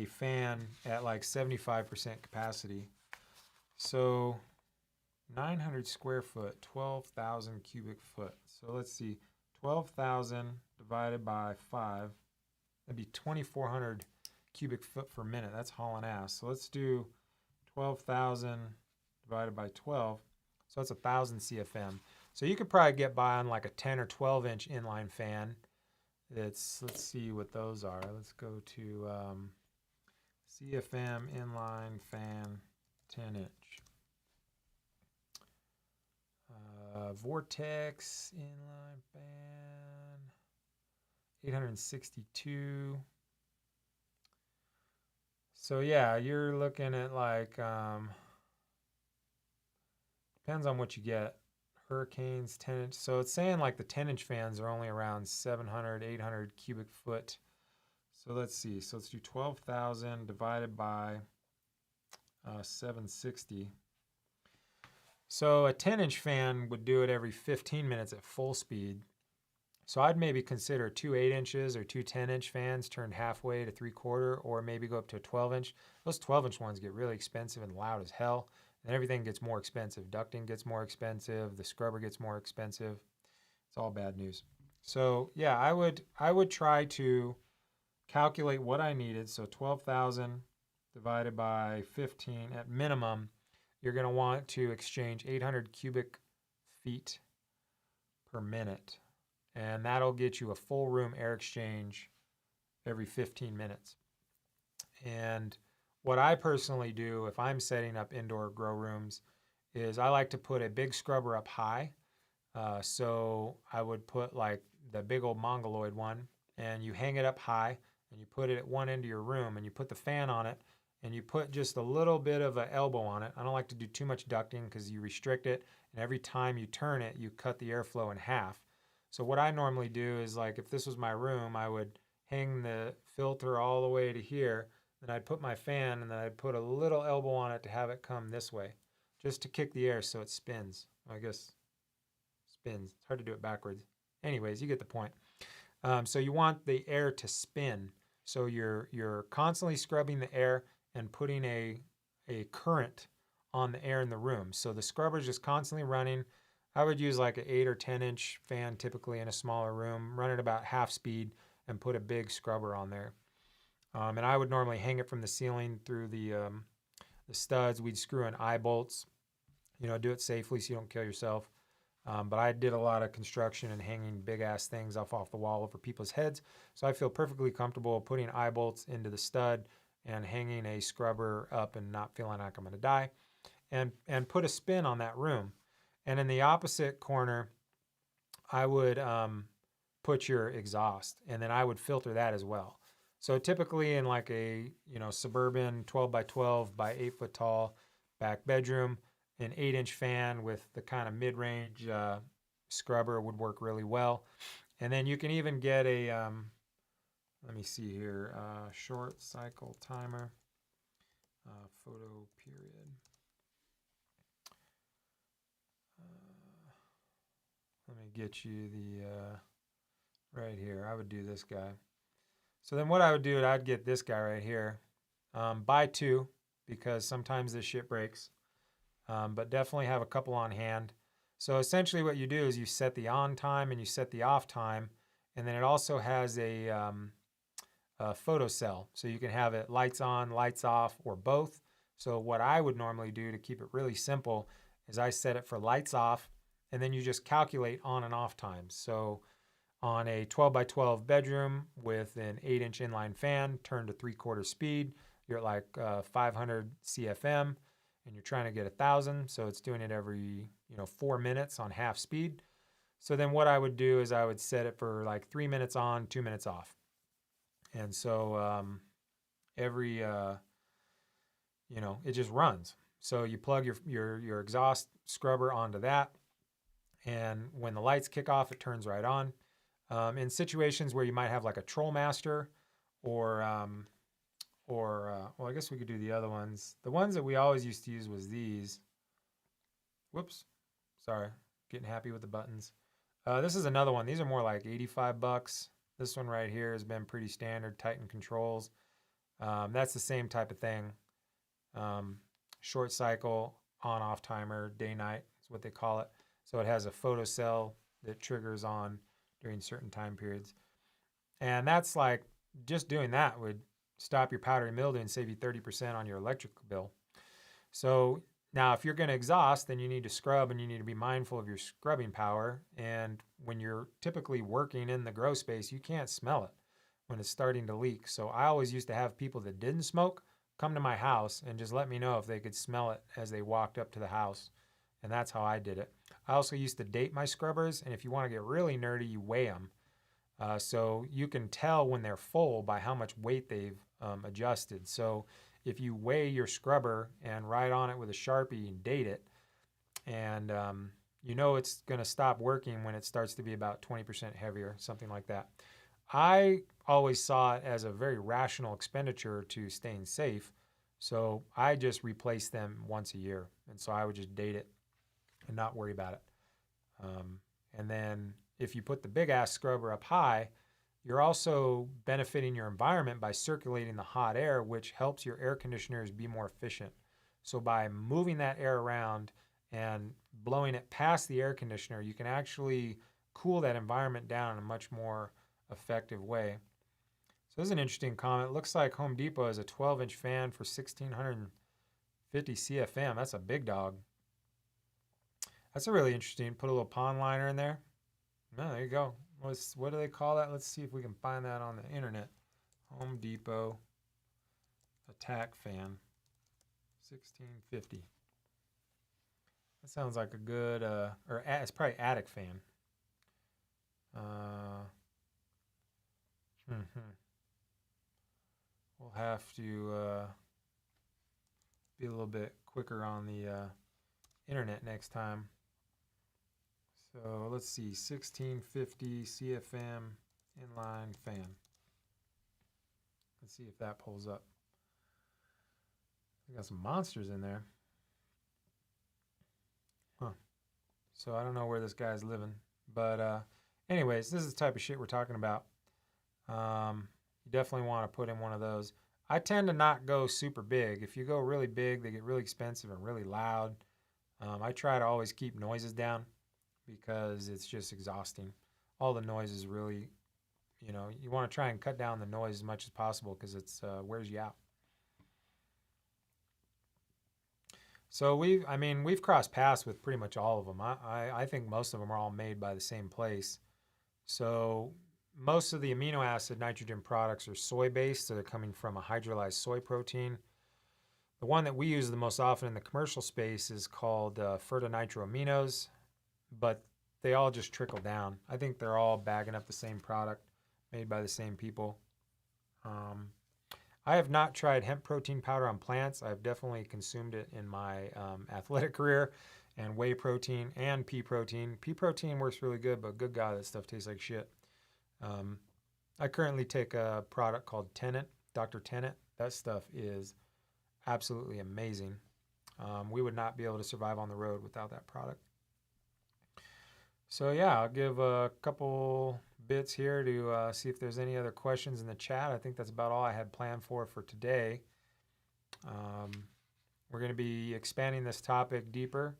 fan at like 75% capacity. So 900 square foot, 12,000 cubic foot. So let's see, 12,000 divided by 5, that'd be 2,400 cubic foot per minute. That's hauling ass. So let's do 12,000 divided by 12. So that's 1,000 CFM. So you could probably get by on like a 10 or 12 inch inline fan. Let's see what those are. Let's go to CFM inline fan 10 inch. Vortex inline fan 862. So yeah, you're looking at like depends on what you get. Hurricanes 10 inch. So it's saying like the 10 inch fans are only around 700, 800 cubic foot. So let's see. So let's do 12,000 divided by 760. So a 10-inch fan would do it every 15 minutes at full speed. So I'd maybe consider 2 8-inches or 2 10-inch fans turned halfway to 3/4, or maybe go up to a 12-inch. Those 12-inch ones get really expensive and loud as hell, and everything gets more expensive. Ducting gets more expensive. The scrubber gets more expensive. It's all bad news. So yeah, I would try to calculate what I needed. So 12,000 divided by 15 at minimum. You're going to want to exchange 800 cubic feet per minute. And that'll get you a full room air exchange every 15 minutes. And what I personally do if I'm setting up indoor grow rooms is I like to put a big scrubber up high. So I would put like the big old mongoloid one, and you hang it up high, and you put it at one end of your room, and you put the fan on it, and you put just a little bit of an elbow on it. I don't like to do too much ducting because you restrict it, and every time you turn it, you cut the airflow in half. So what I normally do is, like, if this was my room, I would hang the filter all the way to here, then I'd put my fan, and then I'd put a little elbow on it to have it come this way, just to kick the air so it spins. I guess spins. It's hard to do it backwards. Anyways, you get the point. So you want the air to spin. So you're constantly scrubbing the air and putting a current on the air in the room. So the scrubber is just constantly running. I would use like an 8 or 10-inch fan typically in a smaller room, run it about half speed, and put a big scrubber on there. And I would normally hang it from the ceiling through the studs. We'd screw in eye bolts. do it safely so you don't kill yourself. But I did a lot of construction and hanging big ass things off the wall over people's heads. So I feel perfectly comfortable putting eye bolts into the stud and hanging a scrubber up and not feeling like I'm going to die, and put a spin on that room. And in the opposite corner, I would put your exhaust, and then I would filter that as well. So typically in like a suburban 12 by 12 by 8 foot tall back bedroom, an 8-inch fan with the kind of mid-range scrubber would work really well. And then you can even get a let me see here, short cycle timer, photo period. Let me get you the right here. I would do this guy. So then what I would do is I'd get this guy right here. Buy two, because sometimes this shit breaks. But definitely have a couple on hand. So essentially what you do is you set the on time and you set the off time. And then it also has a photo cell. So you can have it lights on, lights off, or both. So what I would normally do to keep it really simple is I set it for lights off, and then you just calculate on and off times. So on a 12 by 12 bedroom with an 8-inch inline fan turned to 3/4 speed, you're at like 500 CFM, and you're trying to get 1,000. So it's doing it every 4 minutes on half speed. So then what I would do is I would set it for like 3 minutes on, 2 minutes off. And so every it just runs. So you plug your exhaust scrubber onto that, and when the lights kick off, it turns right on. In situations where you might have like a troll master, or well, I guess we could do the other ones. The ones that we always used to use was these. Whoops, sorry, getting happy with the buttons. This is another one. These are more like $85. This one right here has been pretty standard, Titan controls. That's the same type of thing. Short cycle, on-off timer, day-night is what they call it. So it has a photo cell that triggers on during certain time periods. And that's like, just doing that would stop your powdery mildew and save you 30% on your electric bill. So now if you're going to exhaust, then you need to scrub, and you need to be mindful of your scrubbing power. And when you're typically working in the grow space, you can't smell it when it's starting to leak. So I always used to have people that didn't smoke come to my house and just let me know if they could smell it as they walked up to the house. And that's how I did it. I also used to date my scrubbers, and if you want to get really nerdy, you weigh them. So you can tell when they're full by how much weight they've adjusted. So if you weigh your scrubber and write on it with a Sharpie and date it, and it's going to stop working when it starts to be about 20% heavier, something like that. I always saw it as a very rational expenditure to staying safe, so I just replaced them once a year. And so I would just date it and not worry about it. And then if you put the big ass scrubber up high, you're also benefiting your environment by circulating the hot air, which helps your air conditioners be more efficient. So by moving that air around and blowing it past the air conditioner, you can actually cool that environment down in a much more effective way. So this is an interesting comment. It looks like Home Depot has a 12-inch fan for 1,650 CFM. That's a big dog. That's a really interesting. Put a little pond liner in there. No, there you go. What do they call that? Let's see if we can find that on the internet. Home Depot attack fan, 1,650. That sounds like a good, it's probably attic fan. We'll have to be a little bit quicker on the internet next time. So let's see, 1,650 CFM inline fan. Let's see if that pulls up. We got some monsters in there. Huh. So I don't know where this guy's living. But anyways, this is the type of shit we're talking about. You definitely want to put in one of those. I tend to not go super big. If you go really big, they get really expensive and really loud. I try to always keep noises down because it's just exhausting. All the noise is really, you want to try and cut down the noise as much as possible because it's wears you out. So we've crossed paths with pretty much all of them. I think most of them are all made by the same place. So most of the amino acid nitrogen products are soy based, so they're coming from a hydrolyzed soy protein. The one that we use the most often in the commercial space is called fertinitroaminos, but they all just trickle down. I think they're all bagging up the same product made by the same people. Um, I have not tried hemp protein powder on plants. I've definitely consumed it in my athletic career, and whey protein and pea protein. Pea protein works really good, but good God, that stuff tastes like shit. Um, I currently take a product called Tennant, Dr. Tennant. That stuff is absolutely amazing. We would not be able to survive on the road without that product. So yeah, I'll give a couple bits here to see if there's any other questions in the chat. I think that's about all I had planned for today. We're going to be expanding this topic deeper,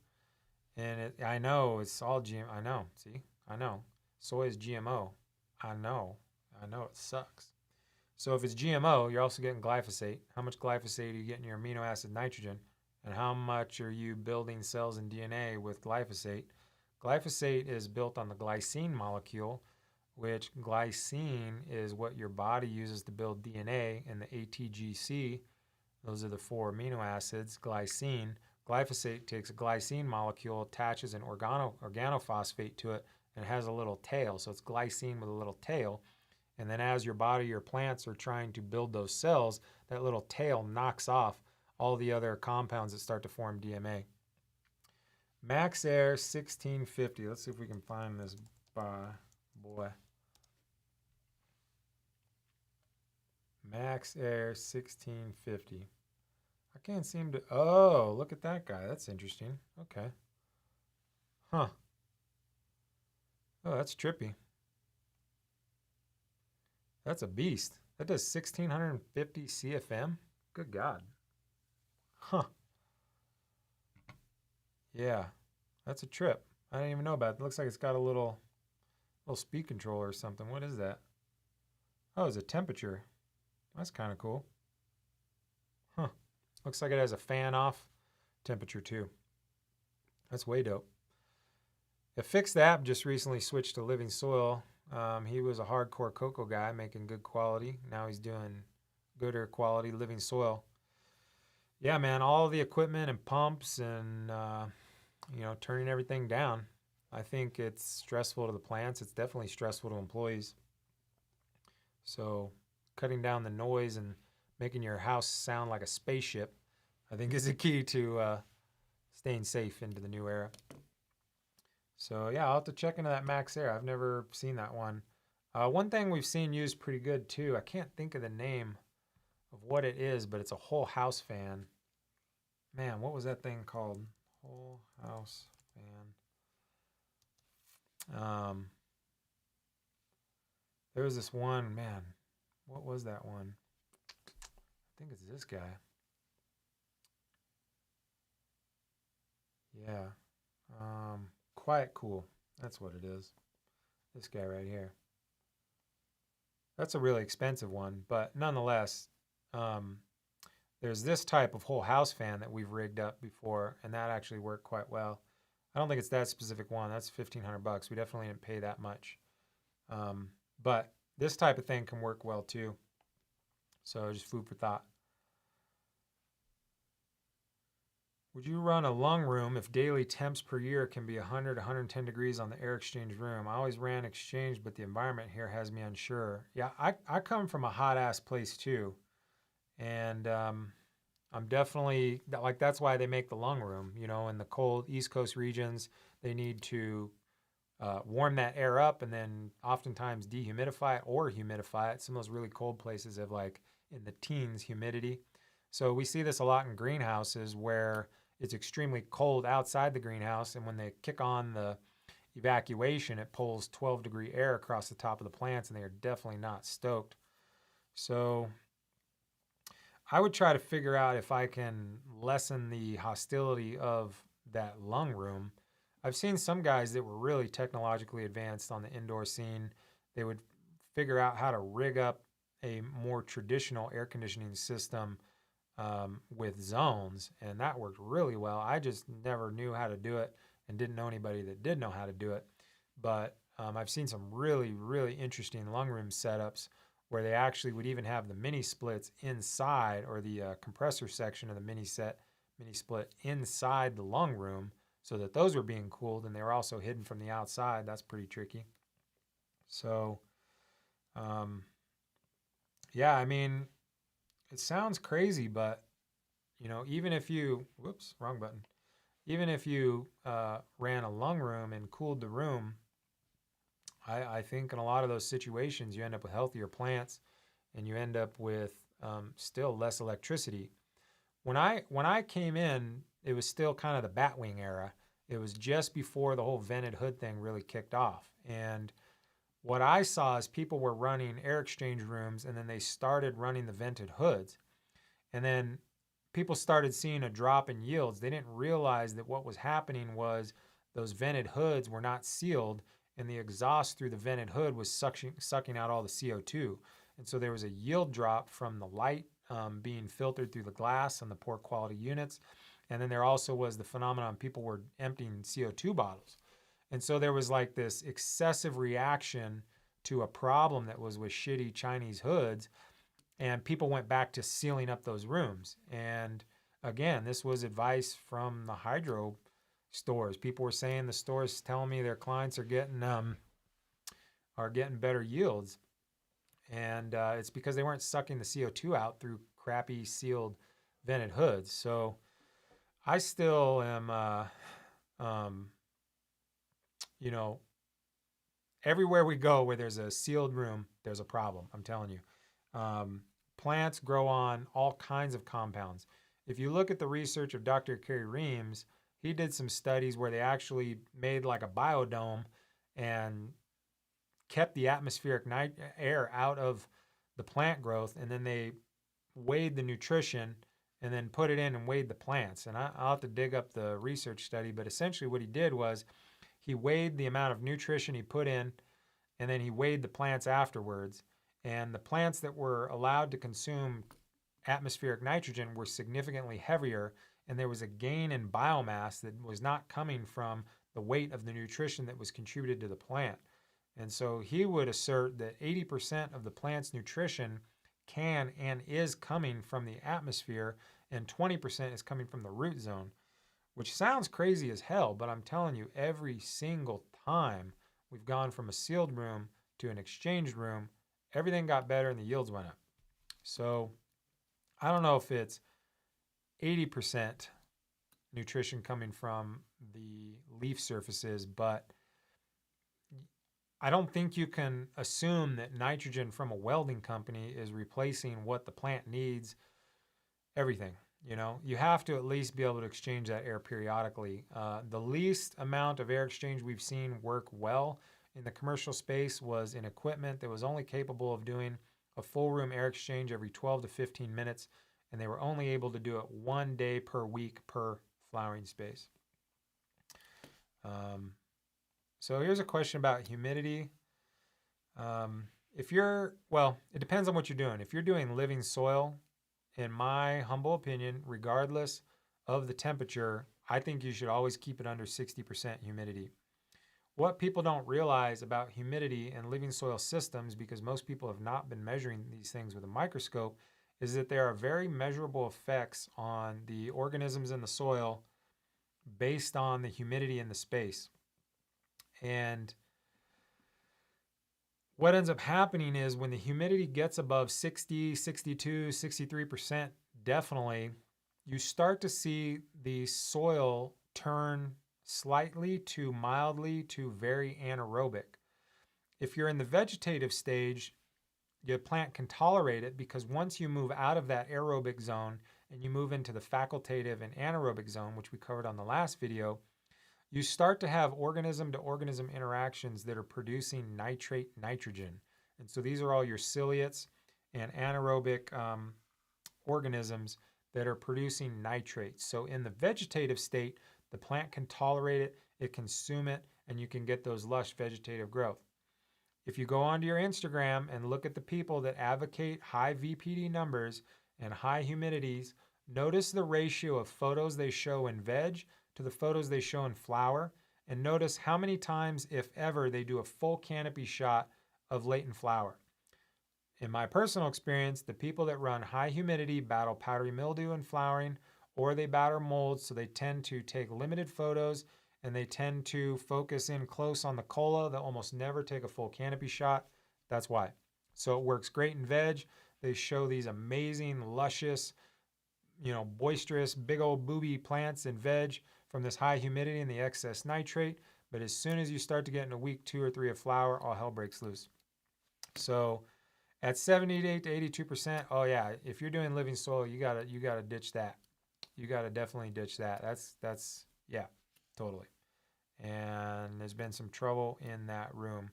and I know it's all GM. I know. See, I know. Soy is GMO. I know. It sucks. So if it's GMO, you're also getting glyphosate. How much glyphosate are you getting in your amino acid nitrogen? And how much are you building cells and DNA with glyphosate? Glyphosate is built on the glycine molecule, which glycine is what your body uses to build DNA, and the ATGC, those are the 4 amino acids, glycine. Glyphosate takes a glycine molecule, attaches an organophosphate to it, and has a little tail. So it's glycine with a little tail. And then as your body or plants are trying to build those cells, that little tail knocks off all the other compounds that start to form DNA. Max Air 1650. Let's see if we can find this boy. Max Air 1650. I can't seem to... Oh, look at that guy. That's interesting. Okay. Huh. Oh, that's trippy. That's a beast. That does 1650 CFM? Good God. Huh. Yeah, that's a trip. I didn't even know about it. It looks like it's got a little speed controller or something. What is that? Oh, it's a temperature. That's kind of cool. Huh. Looks like it has a fan off temperature too. That's way dope. A Fixed App just recently switched to Living Soil. He was a hardcore cocoa guy making good quality. Now he's doing gooder quality Living Soil. Yeah, man, all the equipment and pumps and turning everything down. I think it's stressful to the plants. It's definitely stressful to employees. So cutting down the noise and making your house sound like a spaceship, I think is the key to staying safe into the new era. So yeah, I'll have to check into that Max Air. I've never seen that one. One thing we've seen used pretty good too, I can't think of the name of what it is, but it's a whole house fan. Man, what was that thing called? Whole house fan. There was this one, man. What was that one? I think it's this guy. Yeah. Quiet Cool. That's what it is. This guy right here. That's a really expensive one, but nonetheless, there's this type of whole house fan that we've rigged up before, and that actually worked quite well. I don't think it's that specific one. That's $1,500. We definitely didn't pay that much. But this type of thing can work well too. So just food for thought. Would you run a lung room if daily temps per year can be 100, 110 degrees on the air exchange room? I always ran exchange, but the environment here has me unsure. Yeah, I come from a hot ass place too. And I'm definitely, like, that's why they make the lung room. In the cold East Coast regions, they need to warm that air up and then oftentimes dehumidify it or humidify it. Some of those really cold places have like in the teens humidity. So we see this a lot in greenhouses where it's extremely cold outside the greenhouse, and when they kick on the evacuation, it pulls 12-degree air across the top of the plants, and they are definitely not stoked. So I would try to figure out if I can lessen the hostility of that lung room. I've seen some guys that were really technologically advanced on the indoor scene. They would figure out how to rig up a more traditional air conditioning system with zones, and that worked really well. I just never knew how to do it and didn't know anybody that did know how to do it. But I've seen some really, really interesting lung room setups where they actually would even have the mini splits inside, or the compressor section of the mini split inside the lung room, so that those were being cooled and they were also hidden from the outside. That's pretty tricky. So, um, yeah, I mean, it sounds crazy, but even if you, whoops, wrong button. Even if you ran a lung room and cooled the room, I think in a lot of those situations you end up with healthier plants, and you end up with still less electricity. When I came in, it was still kind of the batwing era. It was just before the whole vented hood thing really kicked off, and what I saw is people were running air exchange rooms, and then they started running the vented hoods. And then people started seeing a drop in yields. They didn't realize that what was happening was those vented hoods were not sealed, and the exhaust through the vented hood was sucking out all the CO2. And so there was a yield drop from the light being filtered through the glass and the poor quality units. And then there also was the phenomenon people were emptying CO2 bottles. And so there was like this excessive reaction to a problem that was with shitty Chinese hoods, and people went back to sealing up those rooms. And again, this was advice from the hydro stores. People were saying the stores telling me their clients are getting better yields, and it's because they weren't sucking the CO2 out through crappy sealed vented hoods. So I still am, you know, everywhere we go where there's a sealed room, there's a problem. I'm telling you. Plants grow on all kinds of compounds. If you look at the research of Dr. Kerry Reams, he did some studies where they actually made like a biodome and kept the atmospheric air out of the plant growth, and then they weighed the nutrition and then put it in and weighed the plants. And I'll have to dig up the research study, but essentially what he did was he weighed the amount of nutrition he put in, and then he weighed the plants afterwards. And the plants that were allowed to consume atmospheric nitrogen were significantly heavier, and there was a gain in biomass that was not coming from the weight of the nutrition that was contributed to the plant. And so he would assert that 80% of the plant's nutrition can and is coming from the atmosphere, and 20% is coming from the root zone, which sounds crazy as hell, but I'm telling you, every single time we've gone from a sealed room to an exchanged room, everything got better and the yields went up. So I don't know if it's 80% nutrition coming from the leaf surfaces, but I don't think you can assume that nitrogen from a welding company is replacing what the plant needs, everything. You have to at least be able to exchange that air periodically. The least amount of air exchange we've seen work well in the commercial space was in equipment that was only capable of doing a full room air exchange every 12 to 15 minutes, and they were only able to do it 1 day per week per flowering space. So here's a question about humidity. It depends on what you're doing. If you're doing living soil, in my humble opinion, regardless of the temperature, I think you should always keep it under 60% humidity. What people don't realize about humidity and living soil systems, because most people have not been measuring these things with a microscope, is that there are very measurable effects on the organisms in the soil based on the humidity in the space. And what ends up happening is when the humidity gets above 60, 62, 63%, definitely, you start to see the soil turn slightly to mildly to very anaerobic. If you're in the vegetative stage, your plant can tolerate it, because once you move out of that aerobic zone and you move into the facultative and anaerobic zone, which we covered on the last video, you start to have organism to organism interactions that are producing nitrate nitrogen. And so these are all your ciliates and anaerobic organisms that are producing nitrates. So in the vegetative state, the plant can tolerate it, it can consume it, and you can get those lush vegetative growth. If you go onto your Instagram and look at the people that advocate high VPD numbers and high humidities, Notice the ratio of photos they show in veg to the photos they show in flower, and notice how many times, if ever, they do a full canopy shot of latent flower. In my personal experience, the people that run high humidity battle powdery mildew and flowering, or they battle mold, so they tend to take limited photos and they tend to focus in close on the cola. They'll almost never take a full canopy shot. That's why. So it works great in veg. They show these amazing, luscious, boisterous, big old booby plants in veg from this high humidity and the excess nitrate. But as soon as you start to get into week 2 or 3 of flower, all hell breaks loose. So at 78 to 82%, oh yeah, if you're doing living soil, you gotta ditch that. You gotta definitely ditch that. That's yeah, totally. And there's been some trouble in that room.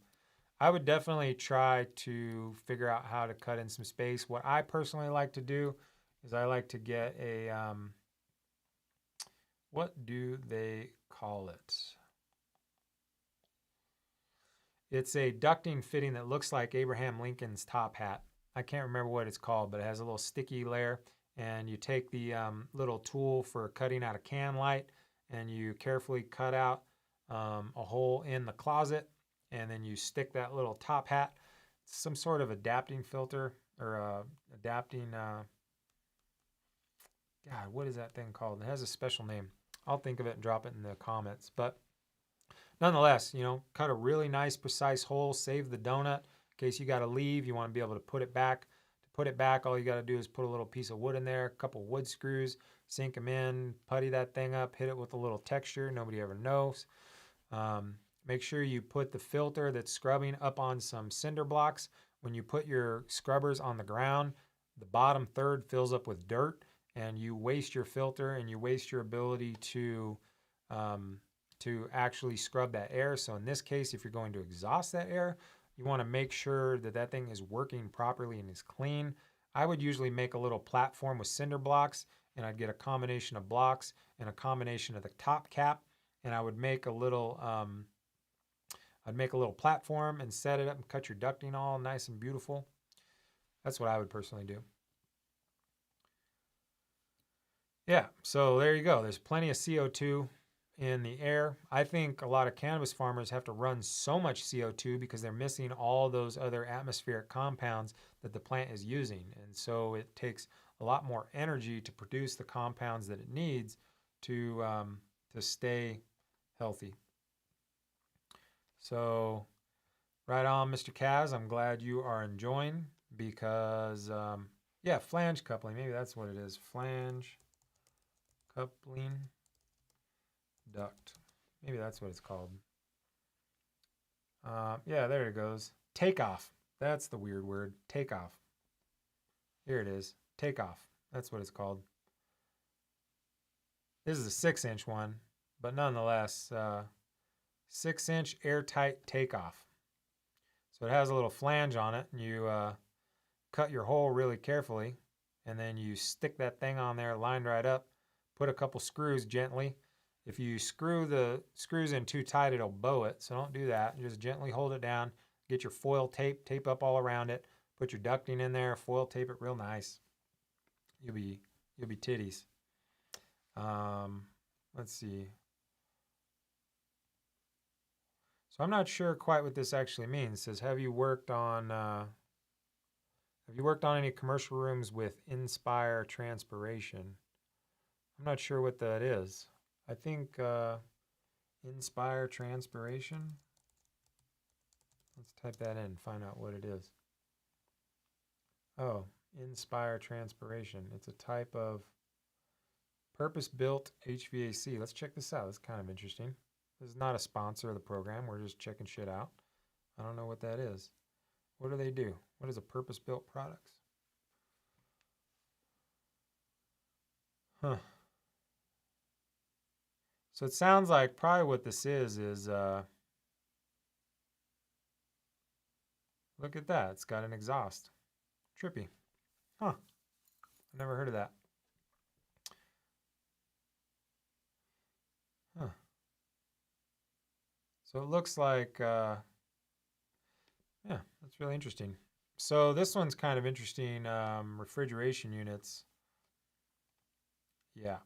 I would definitely try to figure out how to cut in some space. What I personally like to do is I like to get a, what do they call it? It's a ducting fitting that looks like Abraham Lincoln's top hat. I can't remember what it's called, but it has a little sticky layer. And you take the little tool for cutting out a can light and you carefully cut out a hole in the closet, and then you stick that little top hat, some sort of adapting filter or adapting, God, what is that thing called? It has a special name. I'll think of it and drop it in the comments. But nonetheless, cut a really nice, precise hole, save the donut in case you got to leave. You want to be able to put it back. To put it back, all you got to do is put a little piece of wood in there, a couple wood screws, sink them in, putty that thing up, hit it with a little texture. Nobody ever knows. Make sure you put the filter that's scrubbing up on some cinder blocks. When you put your scrubbers on the ground, the bottom third fills up with dirt, and you waste your filter and you waste your ability to actually scrub that air. So in this case, if you're going to exhaust that air, you want to make sure that that thing is working properly and is clean. I would usually make a little platform with cinder blocks, and I'd get a combination of blocks and a combination of the top cap, and I would make a little platform and set it up and cut your ducting all nice and beautiful. That's what I would personally do. Yeah, so there you go. There's plenty of CO2 in the air. I think a lot of cannabis farmers have to run so much CO2 because they're missing all those other atmospheric compounds that the plant is using. And so it takes a lot more energy to produce the compounds that it needs to stay healthy. So right on, Mr. Kaz. I'm glad you are enjoying because, yeah, flange coupling. Maybe that's what it is. Flange coupling duct. Maybe that's what it's called. Yeah, there it goes. Takeoff. That's the weird word. Takeoff. Here it is. Takeoff. That's what it's called. This is a 6-inch one, but nonetheless, 6-inch airtight takeoff. So it has a little flange on it, and you cut your hole really carefully, and then you stick that thing on there lined right up, put a couple screws gently. If you screw the screws in too tight, it'll bow it, so don't do that. Just gently hold it down, get your foil tape up all around it, put your ducting in there, foil tape it real nice. You'll be titties. Let's see. So I'm not sure quite what this actually means. It says, have you worked on any commercial rooms with Inspire transpiration? I'm not sure what that is. I think Inspire transpiration. Let's type that in and find out what it is. Oh, Inspire transpiration. It's a type of purpose-built HVAC. Let's check this out. It's kind of interesting. This is not a sponsor of the program. We're just checking shit out. I don't know what that is. What do they do? What is a purpose-built products? Huh. So it sounds like probably what this is look at that. It's got an exhaust. Trippy. Huh. I never heard of that. Huh. So it looks like, yeah, that's really interesting. So this one's kind of interesting, refrigeration units. Yeah.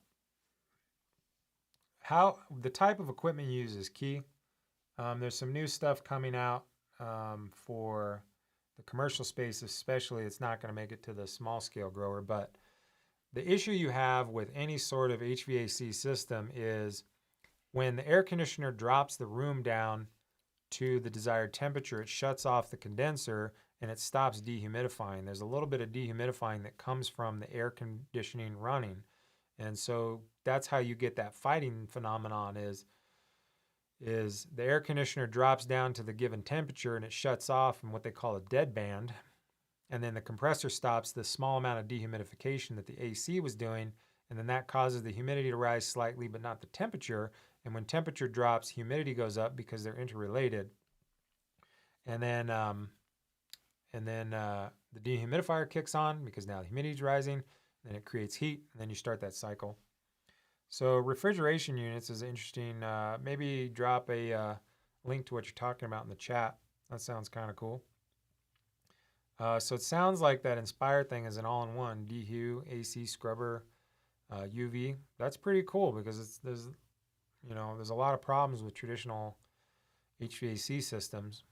How the type of equipment you use is key. There's some new stuff coming out for the commercial space, especially. It's not going to make it to the small scale grower, but the issue you have with any sort of HVAC system is when the air conditioner drops the room down to the desired temperature, it shuts off the condenser and it stops dehumidifying. There's a little bit of dehumidifying that comes from the air conditioning running. And so that's how you get that fighting phenomenon is the air conditioner drops down to the given temperature and it shuts off in what they call a dead band. And then the compressor stops the small amount of dehumidification that the AC was doing. And then that causes the humidity to rise slightly, but not the temperature. And when temperature drops, humidity goes up because they're interrelated. And then the dehumidifier kicks on because now the humidity is rising. Then it creates heat, and then you start that cycle. So refrigeration units is interesting. Maybe drop a link to what you're talking about in the chat. That sounds kind of cool. So it sounds like that Inspire thing is an all-in-one dehu, AC scrubber, UV. That's pretty cool because there's a lot of problems with traditional HVAC systems.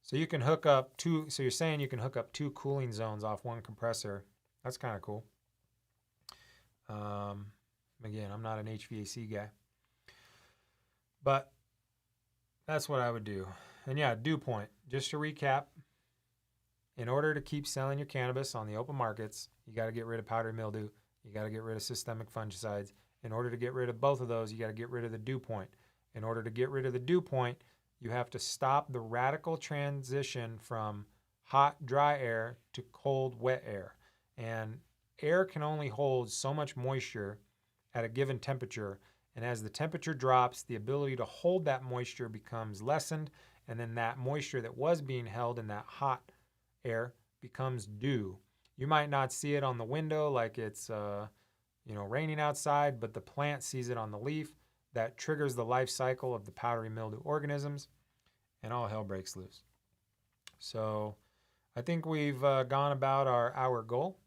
So you can hook up two. So you're saying you can hook up two cooling zones off one compressor. That's kind of cool. Again, I'm not an HVAC guy, but that's what I would do. And yeah, dew point. Just to recap, in order to keep selling your cannabis on the open markets, you got to get rid of powdery mildew. You got to get rid of systemic fungicides. In order to get rid of both of those, you got to get rid of the dew point. In order to get rid of the dew point, you have to stop the radical transition from hot, dry air to cold, wet air. And air can only hold so much moisture at a given temperature. And as the temperature drops, the ability to hold that moisture becomes lessened. And then that moisture that was being held in that hot air becomes dew. You might not see it on the window like it's raining outside, but the plant sees it on the leaf. That triggers the life cycle of the powdery mildew organisms, and all hell breaks loose. So I think we've gone about our hour goal.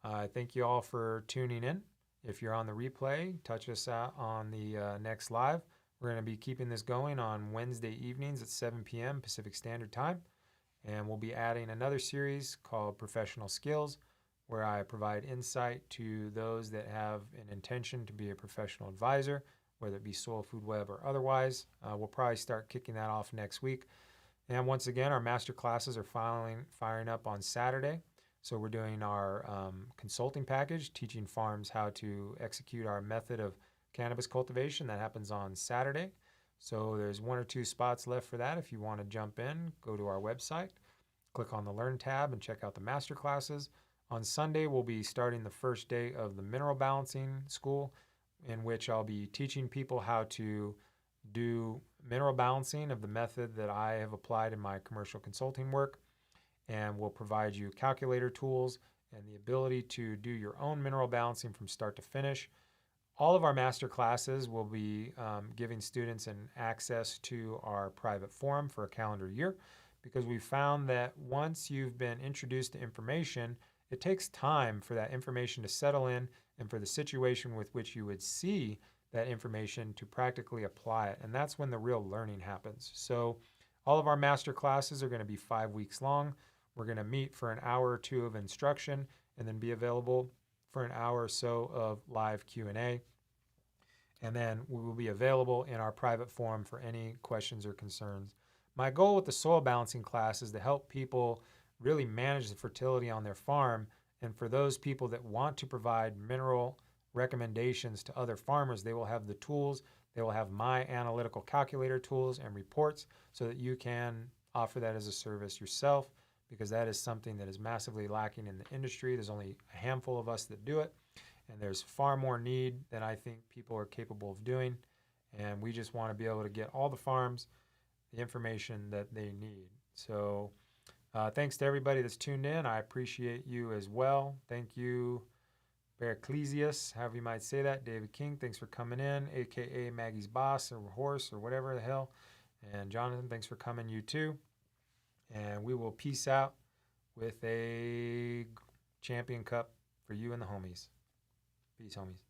I thank you all for tuning in. If you're on the replay, touch us out on the next live. We're going to be keeping this going on Wednesday evenings at 7 p.m. Pacific Standard Time. And we'll be adding another series called Professional Skills, where I provide insight to those that have an intention to be a professional advisor, whether it be soil, food, web, or otherwise. We'll probably start kicking that off next week. And once again, our master classes are firing up on Saturday. So we're doing our consulting package, teaching farms how to execute our method of cannabis cultivation. That happens on Saturday. So there's 1 or 2 spots left for that. If you want to jump in, go to our website, click on the Learn tab, and check out the master classes. On Sunday, we'll be starting the first day of the mineral balancing school, in which I'll be teaching people how to do mineral balancing of the method that I have applied in my commercial consulting work. And we'll provide you calculator tools and the ability to do your own mineral balancing from start to finish. All of our master classes will be giving students an access to our private forum for a calendar year, because we found that once you've been introduced to information, it takes time for that information to settle in and for the situation with which you would see that information to practically apply it. And that's when the real learning happens. So all of our master classes are going to be 5 weeks long. We're going to meet for an hour or 2 of instruction and then be available for an hour or so of live Q&A. And then we will be available in our private forum for any questions or concerns. My goal with the soil balancing class is to help people really manage the fertility on their farm. And for those people that want to provide mineral recommendations to other farmers, they will have the tools. They will have my analytical calculator tools and reports so that you can offer that as a service yourself, because that is something that is massively lacking in the industry. There's only a handful of us that do it, and there's far more need than I think people are capable of doing. And we just want to be able to get all the farms the information that they need. So thanks to everybody that's tuned in. I appreciate you as well. Thank you, Bericlesius, however you might say that. David King, thanks for coming in, a.k.a. Maggie's boss or horse or whatever the hell. And Jonathan, thanks for coming, you too. And we will peace out with a Champion Cup for you and the homies. Peace, homies.